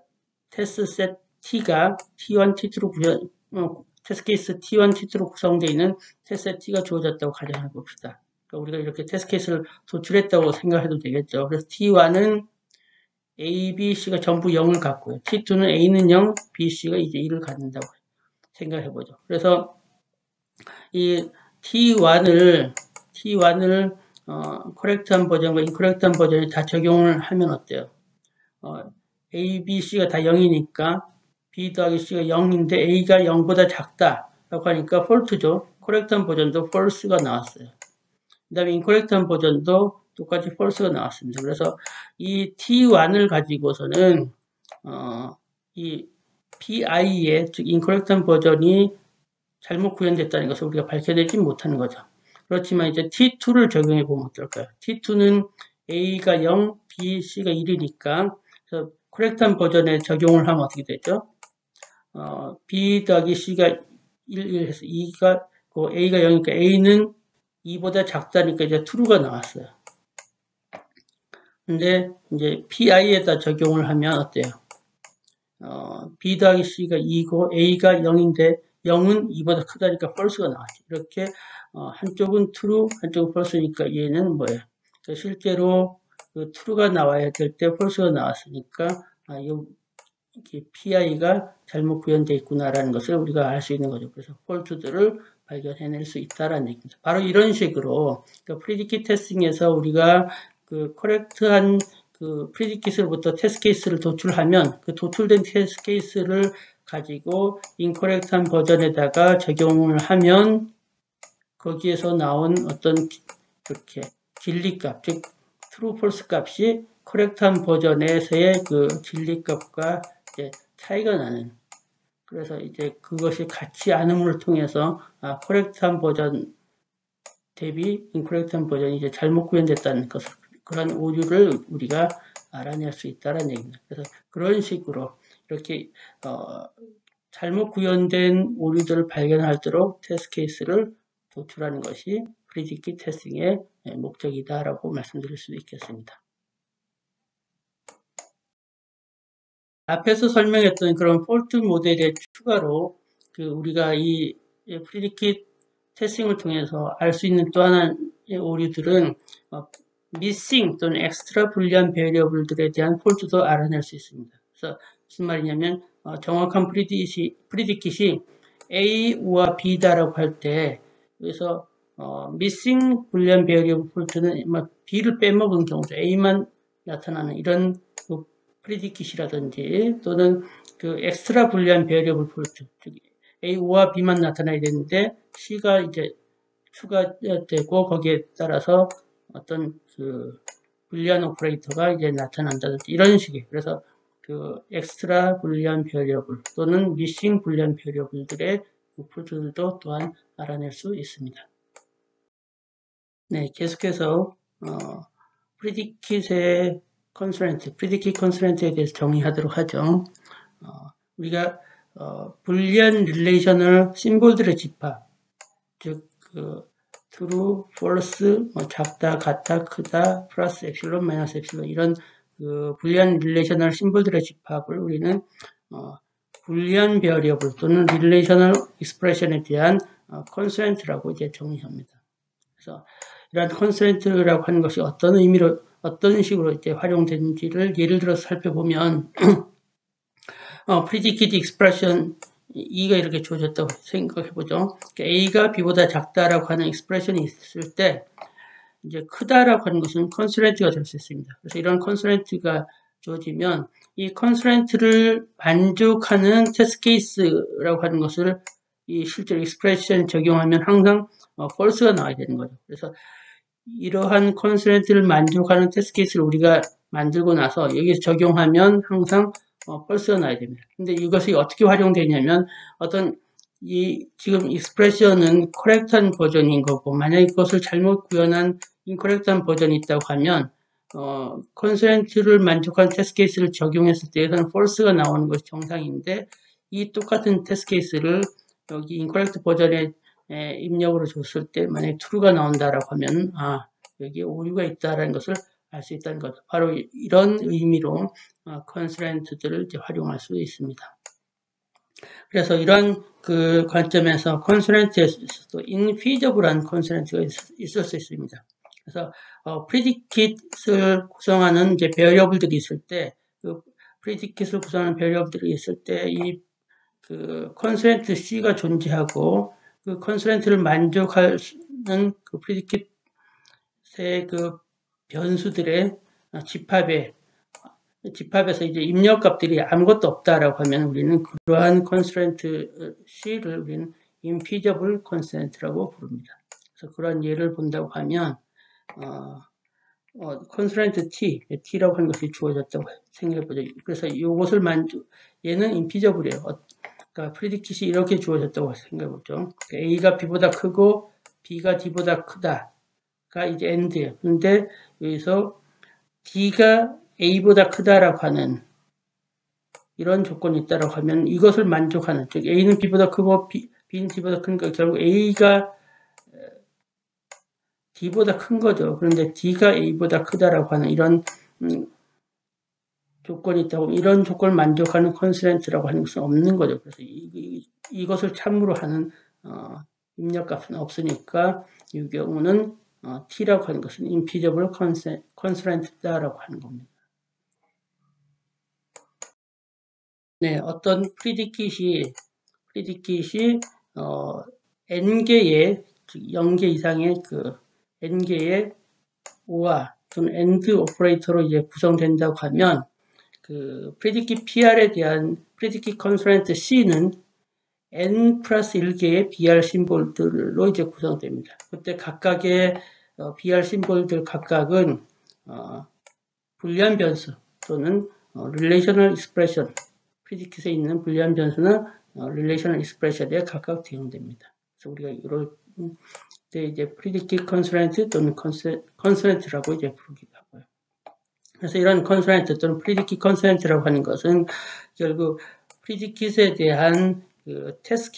[SPEAKER 1] 테스트 셋 T가 T1, T2로 테스트 케이스 T1, T2로 구성되어 있는 테스트 셋 T가 주어졌다고 가정해 봅시다. 그러니까 우리가 이렇게 테스트 케이스를 도출했다고 생각해도 되겠죠. 그래서 T1은 A, B, C가 전부 0을 갖고요. T2는 A는 0, B, C가 이제 1을 갖는다고 생각해 보죠. 그래서 이 T1을 코렉트한 버전과 인코렉트한 버전에 다 적용을 하면 어때요? A, B, C가 다 0이니까 B 더하기 C가 0인데 A가 0보다 작다라고 하니까 폴트죠. 코렉트한 버전도 false가 나왔어요. 그 다음에 인코렉트한 버전도 똑같이 false가 나왔습니다. 그래서 이 T1을 가지고서는 이 PI의 즉 인코렉트한 버전이 잘못 구현됐다는 것을 우리가 밝혀내지 못하는 거죠. 그렇지만 이제 T2를 적용해 보면 어떨까요? T2는 A가 0, B, C가 1이니까 코렉트한 버전에 적용을 하면 어떻게 되죠? B 더하기 C가 1 해서 A가 0이니까 A는 2보다 작다니까 이제 true가 나왔어요. 근데 이제 PI에다 적용을 하면 어때요? B 더하기 C가 2고 A가 0인데 0은 2보다 크다니까 false가 나왔죠. 이렇게 한쪽은 true, 한쪽은 false니까 얘는 뭐예요? 실제로 그 true가 나와야 될 때 false가 나왔으니까 이렇게 PI가 잘못 구현되어 있구나라는 것을 우리가 알 수 있는 거죠. 그래서 폴트들을 발견해낼 수 있다라는 얘기입니다. 바로 이런 식으로 프리디킷 테스팅에서 우리가 그 코렉트한 그 프리디킷으로부터 테스트 케이스를 도출하면 그 도출된 테스트 케이스를 가지고 인코렉트한 버전에다가 적용을 하면 거기에서 나온 어떤 이렇게 진리값, 즉 true, false 값이 코렉트한 버전에서의 그 진리값과 이제 차이가 나는. 그래서 이제 그것이 같지 않음을 통해서 코렉트한 버전 대비 인코렉트한 버전이 이제 잘못 구현됐다는 것을 그런 오류를 우리가 알아낼 수 있다는 얘기입니다. 그래서 그런 식으로 이렇게 잘못 구현된 오류들을 발견할수록 테스트 케이스를 도출하는 것이 프리디킷 테스팅의 목적이다라고 말씀드릴 수 있겠습니다. 앞에서 설명했던 그런 폴트 모델의 추가로 우리가 이 프리디킷 테스팅을 통해서 알 수 있는 또 하나의 오류들은 미싱 또는 엑스트라 불리한 베리어블들에 대한 폴트도 알아낼 수 있습니다. 그래서 무슨 말이냐면 정확한 프리디킷이 A와 B다라고 할 때 여기서 미싱 불리한 베리어블 폴트는 B를 빼먹은 경우죠. A만 나타나는 이런 프리디킷이라든지 또는 그 엑스트라 불리한 베리어블 폴트, 즉 A와 B만 나타나야 되는데 C가 이제 추가되고 거기에 따라서 어떤 그 불리한 오퍼레이터가 이제 나타난다든지 이런 식의. 그래서 그 엑스트라 불리한 베리어블 또는 미싱 불리한 베리어블들의 폴트들도 또한 알아낼 수 있습니다. 네, 계속해서 프리디킷의 프리디킷 컨스트레인트에 대해서 정의하도록 하죠. 우리가 불리한 릴레이셔널 심볼들의 집합, 즉 true, false, 작다, 같다, 크다, 플러스 엡실론, 마이너스 엡실론 이런 불리한 릴레이셔널 심볼들의 집합을 우리는 불리한 베리어블 또는 릴레이셔널 익스프레션에 대한 컨스트레인트라고 이제 정의합니다. 그래서 이러한 컨스트레인트라고 하는 것이 어떤 의미로 어떤 식으로 이제 활용되는지를 예를 들어서 살펴보면 프리디킷 익스프레션 E가 이렇게 주어졌다고 생각해보죠. A가 B보다 작다라고 하는 익스프레션이 있을 때 이제 크다라고 하는 것은 컨스트레인트가 될 수 있습니다. 그래서 이런 컨스트레인트가 주어지면 이 컨스트레인트를 만족하는 테스트 케이스라고 하는 것을 이 실제로 익스프레션 적용하면 항상 false가 나와야 되는 거죠. 그래서 이러한 컨스트레인트를 만족하는 테스트 케이스를 우리가 만들고 나서 여기서 적용하면 항상 false가 나야 됩니다. 근데 이것이 어떻게 활용되냐면 어떤 이 지금 익스프레션은 코렉트한 버전인 거고 만약에 그것을 잘못 구현한 인코렉트한 버전이 있다고 하면 컨스트레인트를 만족한 테스트 케이스를 적용했을 때에서는 false가 나오는 것이 정상인데 이 똑같은 테스트 케이스를 여기 인코렉트 버전에 입력으로 줬을 때 만약에 true가 나온다라고 하면 여기에 오류가 있다라는 것을 알 수 있다는 거죠. 바로 이런 의미로 컨스트레인트들을 이제 활용할 수 있습니다. 그래서 이런 그 관점에서 컨스트레인트에서도 인피저블한 컨스트레인트가 있을 수 있습니다. 그래서 프리디킷을 구성하는 이제 베리어블들이 있을 때, 그 프리디킷을 구성하는 베리어블들이 있을 때 이 그 컨스트레인트 C가 존재하고 그 컨스트레인트를 만족하는 그 프리디킷의 그 변수들의 집합에서 이제 입력값들이 아무것도 없다라고 하면 우리는 그러한 컨스트레인트 C를 우리는 인피저블 컨스트레인트라고 부릅니다. 그래서 그런 예를 본다고 하면 컨스트레인트 T라고 하는 것이 주어졌다고 생각해보죠. 그래서 이것을 얘는 인피저블이에요. 그러니까 프리딕킷이 이렇게 주어졌다고 생각해보죠. 그러니까 A가 B보다 크고 B가 D보다 크다가 이제 AND예요. 그런데 여기서 D가 A보다 크다라고 하는 이런 조건이 있다라고 하면 이것을 만족하는, 즉 A는 B보다 크고 B는 D보다 크니까 결국 A가 D보다 큰 거죠. 그런데 D가 A보다 크다라고 하는 이런 조건이 있다고, 이런 조건을 만족하는 컨스트레인트라고 하는 것은 없는 거죠. 그래서 이것을 참으로 하는 입력값은 없으니까 이 경우는 T라고 하는 것은 인피저블 컨스트레인트다라고 하는 겁니다. 네, 어떤 프리디킷이 n개의, 즉 0개 이상의 그 n개의 OR 또는 AND 오퍼레이터로 이제 구성된다고 하면 그 프리디킷 PR에 대한 프리디킷 컨스트레인트 C는 n 플러스 1개의 BR 심볼들로 이제 구성됩니다. 그때 각각의 BR 심볼들 각각은 불리한 변수 또는 relational expression, 프리디킷에 있는 불리한 변수는 relational expression에 각각 대응됩니다. 그래서 우리가 이럴 때 이제 프리디킷 컨스트레인트 또는 컨스트레인트라고 이제 부르기도 하고요. 그래서 이런 컨스트레인트 또는 프리디킷 컨스트레인트라고 하는 것은 결국 프리디킷에 대한 그 테스트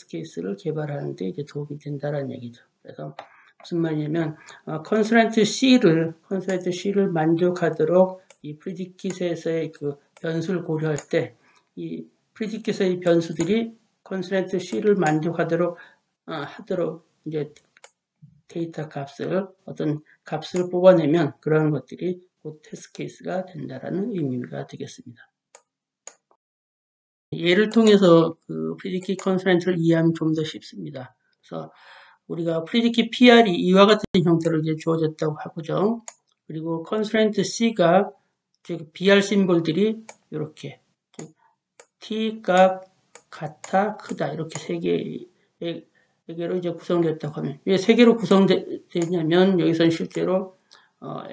[SPEAKER 1] 케이스를 개발하는 데 이제 도움이 된다는 얘기죠. 그래서 무슨 말이냐면 컨스트레인트 C를 만족하도록 이 프리디킷에서의 그 변수를 고려할 때 이 프리디킷의 변수들이 컨스트레인트 C를 만족하도록 하도록 이제 데이터 값을 어떤 값을 뽑아내면 그런 것들이 곧 테스트 케이스가 된다라는 의미가 되겠습니다. 예를 통해서 그 프리디킷 컨스트레인트를 이해하면 좀 더 쉽습니다. 그래서 우리가 프리디킷 PR이 이와 같은 형태로 이제 주어졌다고 하고죠. 그리고 컨스트레인트 C가 즉 BR 심볼들이 이렇게 T 값 같아 크다 이렇게 세 개로 이제 구성됐다고 하면 왜 세 개로 구성되냐면 여기서는 실제로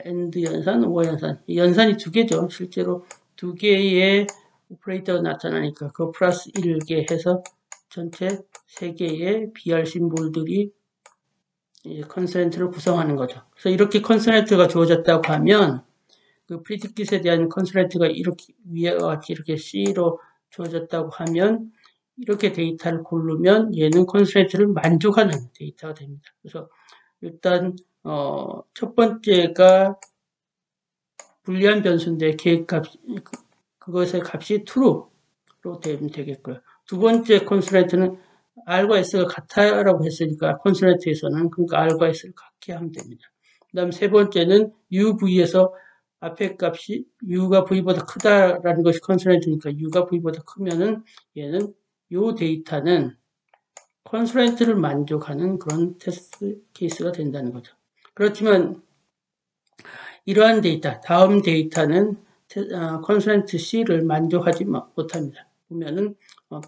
[SPEAKER 1] AND 연산, OR 연산, 연산이 두 개죠. 실제로 두 개의 오퍼레이터가 나타나니까 그 플러스 1개 해서 전체 3개의 BR 심볼들이 컨스트레인트를 구성하는 거죠. 그래서 이렇게 컨스트레인트가 주어졌다고 하면 그 프리디킷에 대한 컨스트레인트가 이렇게 위와 같이 이렇게 C로 주어졌다고 하면 이렇게 데이터를 고르면 얘는 컨스트레인트를 만족하는 데이터가 됩니다. 그래서 일단 첫 번째가 불리한 변수인데 계획값 그것의 값이 true로 되면 되겠고요. 두 번째 컨스트레인트는 R과 S가 같아라고 했으니까 컨스트레인트에서는 그러니까 R과 S를 같게 하면 됩니다. 그 다음 세 번째는 UV에서 앞에 값이 U가 V보다 크다라는 것이 컨스트레인트니까 U가 V보다 크면은 얘는 요 데이터는 컨스트레인트를 만족하는 그런 테스트 케이스가 된다는 거죠. 그렇지만 이러한 데이터, 다음 데이터는 컨스트레인트 C를 만족하지 못합니다. 보면은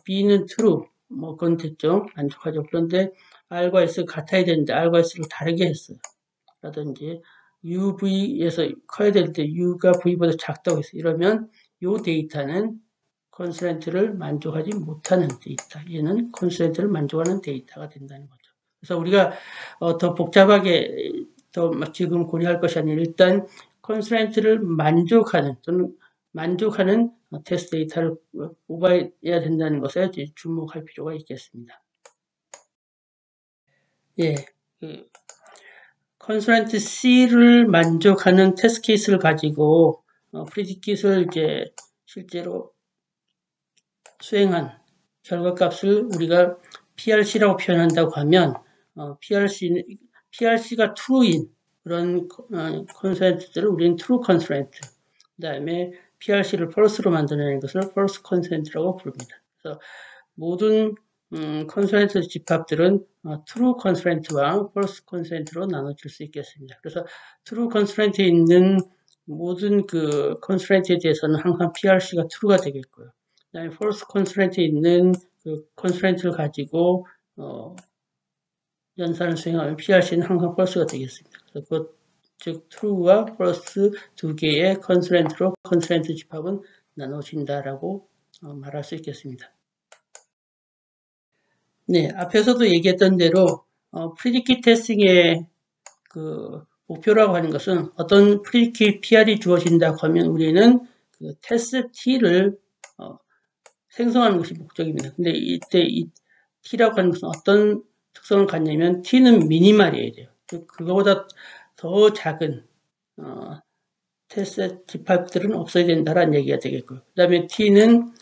[SPEAKER 1] B는 true, 그건 됐죠. 만족하죠. 그런데 R과 S 같아야 되는데 R과 S를 다르게 했어요. 라든지 UV에서 커야 될 때 U가 V보다 작다고 했어요. 이러면 이 데이터는 컨스트레인트를 만족하지 못하는 데이터. 얘는 컨스트레인트를 만족하는 데이터가 된다는 거죠. 그래서 우리가 더 복잡하게 지금 고려할 것이 아니라 일단 컨스트레인트를 만족하는 또는 만족하는 테스트 데이터를 뽑아야 된다는 것에 주목할 필요가 있겠습니다. 예, 컨스트레인트 C를 만족하는 테스트 케이스를 가지고 프리디킷을 이제 실제로 수행한 결과값을 우리가 PRC라고 표현한다고 하면 PRC가 true인 그런 컨스트레인트들을 우리는 true constraint, 그 다음에 PRC를 false로 만들어내는 것을 false constraint라고 부릅니다. 그래서 모든 컨스트레인트 집합들은 true constraint와 false constraint로 나눠질 수 있겠습니다. 그래서 true constraint에 있는 모든 그 컨스트레인트에 대해서는 항상 PRC가 true가 되겠고요. 그다음에 false constraint에 있는 그 컨스트레인트를 가지고 연산을 수행하면 PRC는 항상 false가 되겠습니다. 그래서 즉 true와 false 두 개의 컨스트레인트로 컨스트레인트 집합은 나눠진다라고 말할 수 있겠습니다. 네, 앞에서도 얘기했던 대로 프리디킷 테스팅의 그 목표라고 하는 것은 어떤 프리디킷 PR이 주어진다고 하면 우리는 그 테스트 T를 생성하는 것이 목적입니다. 근데 이때 이 T라고 하는 것은 어떤 특성을 갖냐면 T는 미니멀이어야 돼요. 그거보다 더 작은 테스트 집합들은 없어야 된다라는 얘기가 되겠고요. 그 다음에 T는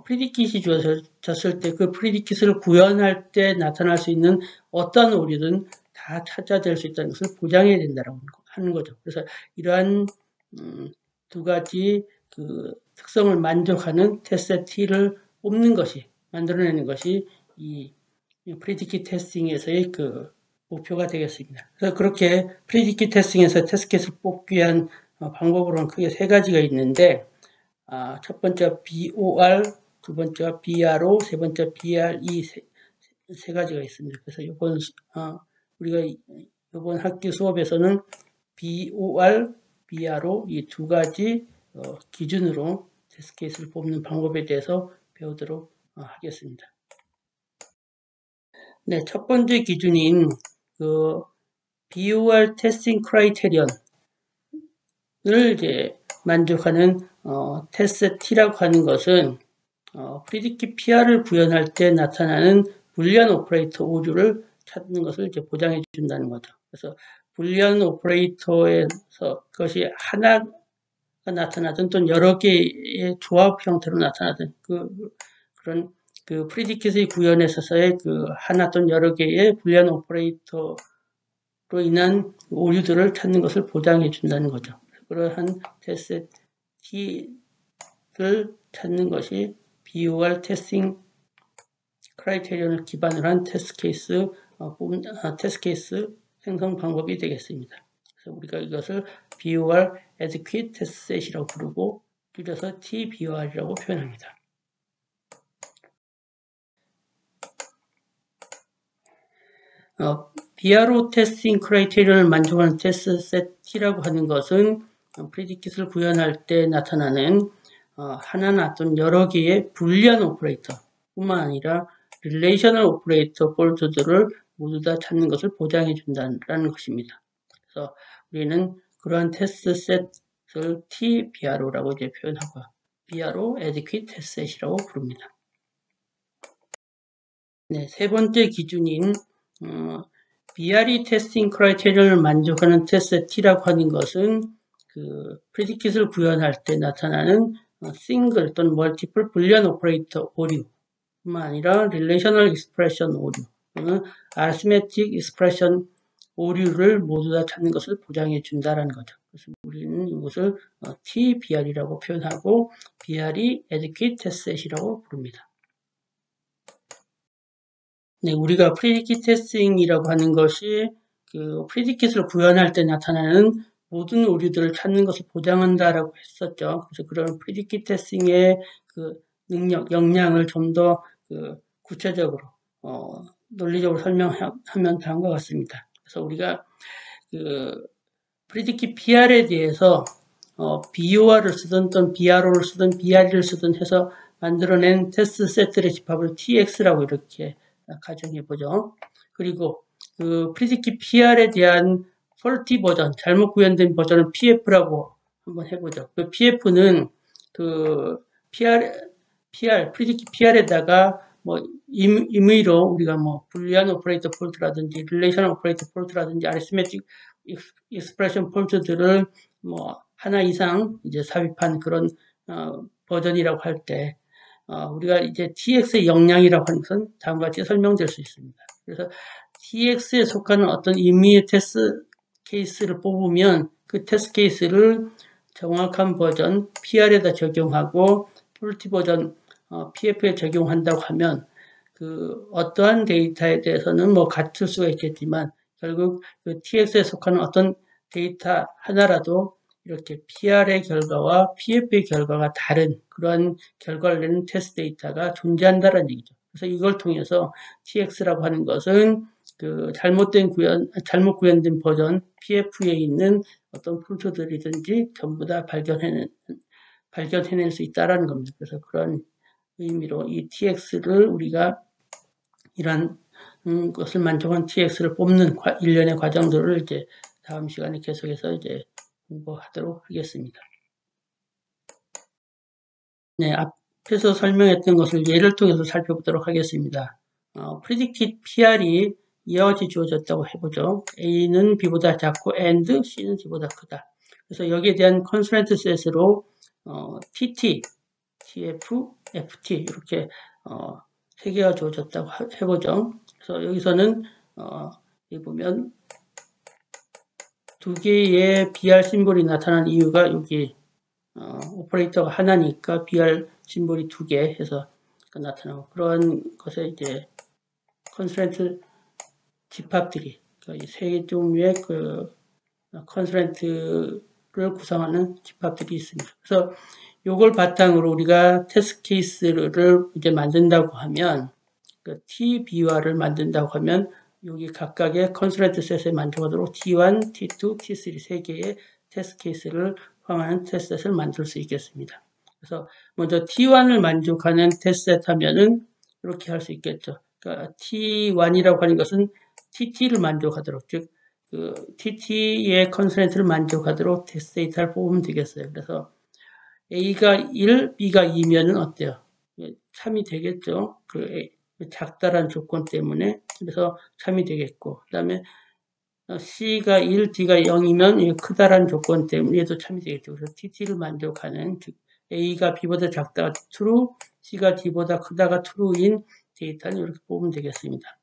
[SPEAKER 1] 프리디킷이 주어졌을 때 그 프리디킷을 구현할 때 나타날 수 있는 어떤 오류든 다 찾아낼 수 있다는 것을 보장해야 된다고 하는 거죠. 그래서 이러한 두 가지 그 특성을 만족하는 테스트 T를 뽑는 것이, 만들어내는 것이 이 프리디킷 테스팅에서의 그 목표가 되겠습니다. 그래서 그렇게 프리디킷 테스팅에서 테스트킷을 뽑기 위한 방법으로는 크게 세 가지가 있는데, 첫 번째가 BOR, 두 번째가 BRO, 세 번째 BRE 세 가지가 있습니다. 그래서 우리가 이번 학기 수업에서는 BOR, BRO 이 두 가지 기준으로 테스트 케이스를 뽑는 방법에 대해서 배우도록 하겠습니다. 네, 첫 번째 기준인 그 BOR 테스팅 크라이테리언을 이제 만족하는 테스트 T라고 하는 것은 프리디킷 PR을 구현할 때 나타나는 불리한 오퍼레이터 오류를 찾는 것을 이제 보장해 준다는 거죠. 그래서 불리한 오퍼레이터에서 그것이 하나가 나타나든 또는 여러 개의 조합 형태로 나타나든 그런 그 프리디킷의 구현에 있어서의 그 하나 또는 여러 개의 불리한 오퍼레이터로 인한 오류들을 찾는 것을 보장해 준다는 거죠. 그러한 테스트 T를 찾는 것이 BOR 테스팅 크라이테리언을 기반으로 한 테스트 케이스 생성 방법이 되겠습니다. 그래서 우리가 이것을 BOR Adequate Test Set이라고 부르고 줄여서 TBOR이라고 표현합니다. BRO 테스팅 크라이테리언을 만족하는 테스트 세트라고 하는 것은 프리디킷을 구현할 때 나타나는 하나나 또는 여러 개의 불리한 오퍼레이터 뿐만 아니라 릴레이셔널 오퍼레이터 폴트들을 모두 다 찾는 것을 보장해 준다는 것입니다. 그래서 우리는 그러한 테스트 셋을 TBRO라고 이제 표현하고 BRO Adequate Test Set이라고 부릅니다. 네, 세 번째 기준인 BRE 테스팅 크라이테리언을 만족하는 테스트 T라고 하는 것은 그 프리디킷을 구현할 때 나타나는 싱글 또는 멀티플 불리한 오퍼레이터 오류 뿐만 아니라 릴레이셔널 익스프레션 오류 또는 아리스메틱 익스프레션 오류를 모두 다 찾는 것을 보장해 준다는 거죠. 그래서 우리는 이것을 TBR이라고 표현하고 BRE Adequate Test Set이라고 부릅니다. 네, 우리가 프리디킷 테스팅이라고 하는 것이 그 프리디킷을 구현할 때 나타나는 모든 오류들을 찾는 것을 보장한다라고 했었죠. 그래서 그런 프리디킷 테스팅의 그 능력, 역량을 좀 더 그 구체적으로 논리적으로 설명하면 다음과 같습니다. 그래서 우리가 그 프리디킷 PR에 대해서 BOR을 쓰든 또는 BRO를 쓰든 BRE를 쓰든 해서 만들어낸 테스트 세트의 집합을 TX라고 이렇게 가정해보죠. 그리고 그 프리디킷 PR에 대한 폴티 버전, 잘못 구현된 버전은 PF라고 한번 해보죠. 그 PF는 그 프리디킷 PR에다가 뭐 임의로 우리가 뭐 불리한 오퍼레이터 폴트라든지 릴레이셔널 오퍼레이터 폴트라든지 아리스메틱 익스프레션 폴트들을 뭐 하나 이상 이제 삽입한 그런 버전이라고 할 때 우리가 이제 TX의 역량이라고 하는 것은 다음과 같이 설명될 수 있습니다. 그래서 TX에 속하는 어떤 임의의 테스트 케이스를 뽑으면 그 테스트 케이스를 정확한 버전 PR에다 적용하고 폴티 버전 PF에 적용한다고 하면 그 어떠한 데이터에 대해서는 뭐 같을 수가 있겠지만 결국 그 TX에 속하는 어떤 데이터 하나라도 이렇게 PR의 결과와 PF의 결과가 다른 그러한 결과를 내는 테스트 데이터가 존재한다는 얘기죠. 그래서 이걸 통해서 TX라고 하는 것은 그 잘못 구현된 버전 PF에 있는 어떤 폴트들이든지 전부 다 발견해낼 수 있다라는 겁니다. 그래서 그런 의미로 이 TX를 우리가 이런 것을 만족한 TX를 뽑는 일련의 과정들을 이제 다음 시간에 계속해서 이제 공부하도록 하겠습니다. 네, 앞에서 설명했던 것을 예를 통해서 살펴보도록 하겠습니다. predicted PR이 이와 같이 주어졌다고 해보죠. A는 B보다 작고 and C는 D보다 크다. 그래서 여기에 대한 constraint set으로 TT, TF, FT 이렇게 세 개가 주어졌다고 해보죠. 그래서 여기서는 여기 보면 두 개의 BR 심볼이 나타난 이유가 여기 오퍼레이터가 하나니까 BR 심볼이 두 개 해서 나타나고 그런 것에 이제 컨스트레인트 집합들이 그러니까 이 세 종류의 그 컨스트레인트를 구성하는 집합들이 있습니다. 그래서 요걸 바탕으로 우리가 테스트 케이스를 이제 만든다고 하면 그 TB와를 만든다고 하면 여기 각각의 컨스트레인트 셋에 만족하도록 T1, T2, T3 세 개의 테스트 케이스를 포함하는 테스트 셋을 만들 수 있겠습니다. 그래서 먼저 T1을 만족하는 테스트 셋 하면은 이렇게 할 수 있겠죠. 그러니까 T1이라고 하는 것은 TT를 만족하도록 즉 그 TT의 컨스트레인트를 만족하도록 테스트 데이터를 뽑으면 되겠어요. 그래서 A가 1, B가 2면은 어때요? 3이 되겠죠. 그 작다란 조건 때문에 그래서 3이 되겠고 그 다음에 C가 1, D가 0이면 크다란 조건 때문에 얘도 3이 되겠죠. 그래서 TT를 만족하는 즉 A가 B보다 작다가 true, C가 D보다 크다가 true인 데이터는 이렇게 뽑으면 되겠습니다.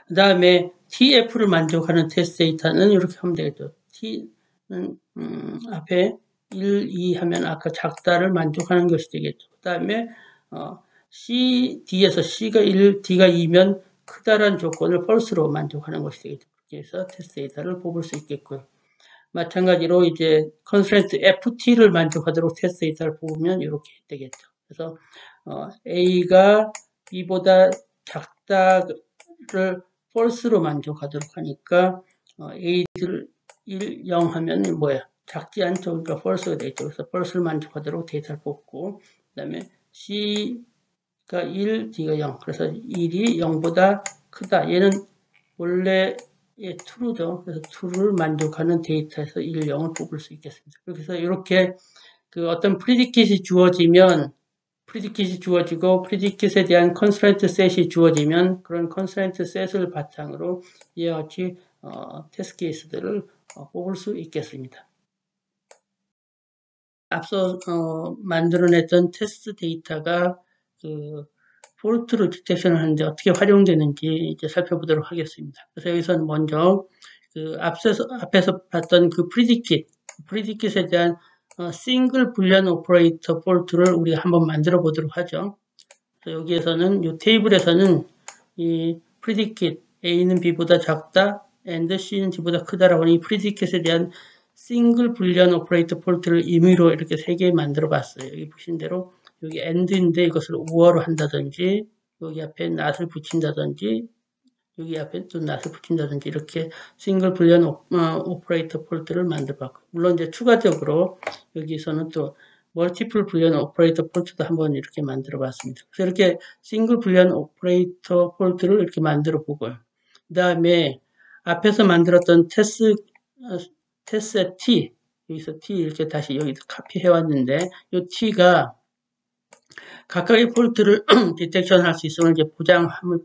[SPEAKER 1] 그 다음에 TF를 만족하는 테스트 데이터는 이렇게 하면 되겠죠. T는 앞에 1, 2 하면 아까 작다를 만족하는 것이 되겠죠. 그 다음에 C, D에서 C가 1, D가 2면 크다란 조건을 false로 만족하는 것이 되겠죠. 그렇게 해서 테스트 데이터를 뽑을 수 있겠고요. 마찬가지로 이제 컨스트레인트 FT를 만족하도록 테스트 데이터를 뽑으면 이렇게 되겠죠. 그래서 A가 B보다 작다를 false로 만족하도록 하니까 A들 1, 0 하면 뭐야? 작지 않죠. 그러니까 false가 되겠죠. 그래서 false를 만족하도록 데이터를 뽑고 그 다음에 C가 1, D가 0. 그래서 1이 0보다 크다. 얘는 원래 true죠. 그래서 true를 만족하는 데이터에서 1, 0을 뽑을 수 있겠습니다. 그래서 이렇게 그 어떤 프리디킷이 주어지면 프리디킷이 주어지고 프리디킷에 대한 컨스트레인트 셋이 주어지면 그런 컨스트레인트 셋을 바탕으로 이와 같이 테스트 케이스들을 뽑을 수 있겠습니다. 앞서 만들어냈던 테스트 데이터가 그 폴트를 디텍션을 하는데 어떻게 활용되는지 이제 살펴보도록 하겠습니다. 그래서 여기서는 먼저 그 앞에서 봤던 그 프리디킷에 대한 싱글 불리한 오퍼레이터 폴트를 우리가 한번 만들어 보도록 하죠. 여기에서는 이 테이블에서는 이 프리디킷 A는 B보다 작다, and C는 D보다 크다라고 하는 이 프리디킷에 대한 싱글 불리한 오퍼레이터 폴트를 임의로 이렇게 3개 만들어 봤어요. 여기 보신 대로 여기 and인데 이것을 or로 한다든지 여기 앞에 not을 붙인다든지 여기 앞에 또 not을 붙인다든지 이렇게 싱글 불리한 오퍼레이터 폴트를 만들어 봤고 물론 이제 추가적으로 여기서는 또 멀티플 불리한 오퍼레이터 폴트도 한번 이렇게 만들어 봤습니다. 그래서 이렇게 싱글 불리한 오퍼레이터 폴트를 이렇게 만들어 보고요. 그 다음에 앞에서 만들었던 테스트 T 여기서 T 이렇게 다시 여기서 카피해 왔는데 이 T가 각각의 폴트를 디텍션 할 수 있으면 이제 보장함을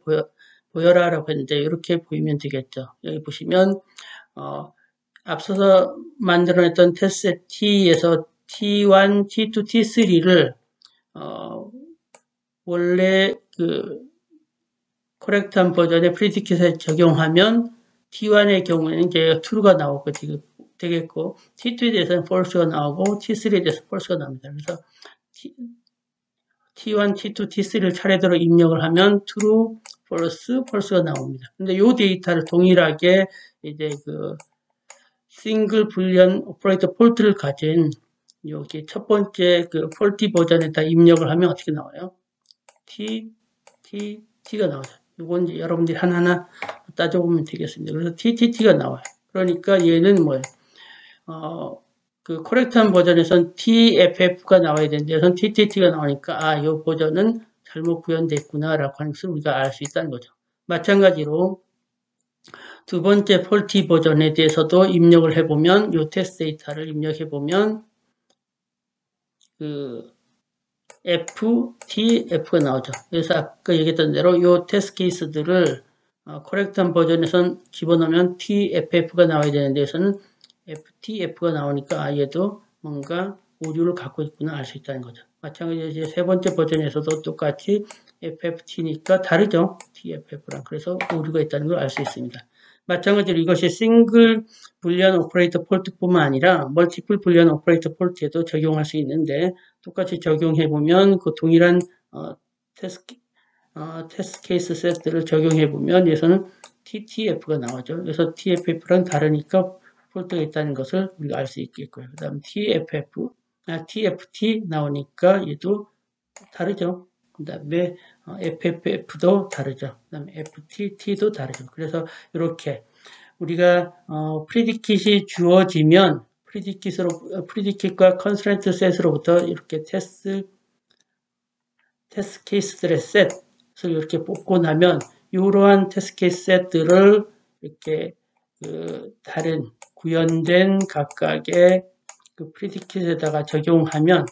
[SPEAKER 1] 보여라라고 했는데 이렇게 보이면 되겠죠. 여기 보시면 앞서서 만들어냈던 테스트 T에서 T1, T2, T3를 원래 그 코렉트한 버전의 프리디킷에 적용하면 T1의 경우에는 이제 true가 나오고 되겠고 T2에 대해서는 false가 나오고 T3에 대해서 false가 나옵니다. 그래서 T1, T2, T3를 차례대로 입력을 하면 true, false, false가 나옵니다. 근데 이 데이터를 동일하게 이제 그 싱글 불리언 오퍼레이터 폴트를 가진 여기 첫 번째 그 폴티 버전에다 입력을 하면 어떻게 나와요? T가 나오죠. 이건 이제 여러분들이 하나하나 따져보면 되겠습니다. 그래서 TTT가 나와요. 그러니까 얘는 뭐예요? 그 코렉트한 버전에선 TFF가 나와야 되는데 여기선 TTT가 나오니까 이 버전은 잘못 구현됐구나 라고 하는 것을 우리가 알 수 있다는 거죠. 마찬가지로 두 번째 폴티 버전에 대해서도 입력을 해보면 이 테스트 데이터를 입력해보면 그 FTF가 나오죠. 그래서 아까 얘기했던 대로 이 테스트 케이스들을 코렉트한 버전에선 집어넣으면 TFF가 나와야 되는데 여기서는 FTF가 나오니까 얘도 뭔가 오류를 갖고 있구나 알 수 있다는 거죠. 마찬가지로 이제 세 번째 버전에서도 똑같이 FFT니까 다르죠. TFF랑. 그래서 오류가 있다는 걸 알 수 있습니다. 마찬가지로 이것이 싱글 불리언 오퍼레이터 폴트뿐만 아니라 멀티플 불리언 오퍼레이터 폴트에도 적용할 수 있는데 똑같이 적용해보면 그 동일한 테스트 케이스 세트를 적용해보면 여기서는 TTF가 나오죠. 그래서 TFF랑 다르니까 폴트가 있다는 것을 우리가 알 수 있겠고요. 그 다음 TFT 나오니까 얘도 다르죠. 그 다음에 FFF도 다르죠. 그 다음에 FTT도 다르죠. 그래서 이렇게 우리가 프리디킷이 주어지면 프리디킷과 컨스트레인트 셋으로부터 이렇게 테스트 케이스들의 셋을 이렇게 뽑고 나면 이러한 테스트 케이스 셋들을 이렇게 다른 구현된 각각의 그 프리디킷에다가 적용하면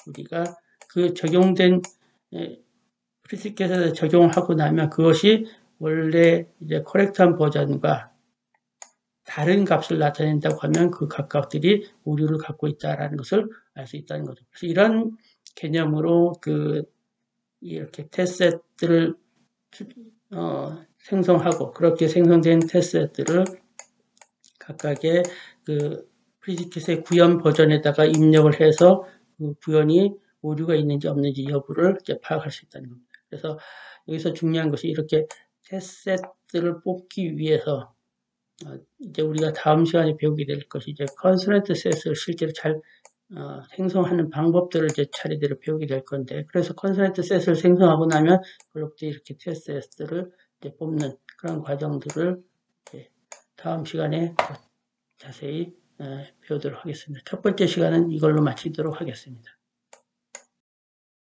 [SPEAKER 1] 우리가 그 적용된 프리디킷에다 적용을 하고 나면 그것이 원래 이제 코렉트한 버전과 다른 값을 나타낸다고 하면 그 각각들이 오류를 갖고 있다라는 것을 알 수 있다는 거죠. 그래서 이런 개념으로 이렇게 테스트들을 생성하고 그렇게 생성된 테스트들을 각각의 그 프리디킷의 구현 버전에다가 입력을 해서 그 구현이 오류가 있는지 없는지 여부를 이제 파악할 수 있다는 겁니다. 그래서 여기서 중요한 것이 이렇게 테스트를 뽑기 위해서 이제 우리가 다음 시간에 배우게 될 것이 이제 컨스트레인트 셋을 실제로 잘 생성하는 방법들을 이제 차례대로 배우게 될 건데, 그래서 컨스트레인트 셋을 생성하고 나면 그로부터 이렇게 테스트 셋을 이제 뽑는 그런 과정들을 이제 다음 시간에 자세히 배우도록 하겠습니다. 첫 번째 시간은 이걸로 마치도록 하겠습니다.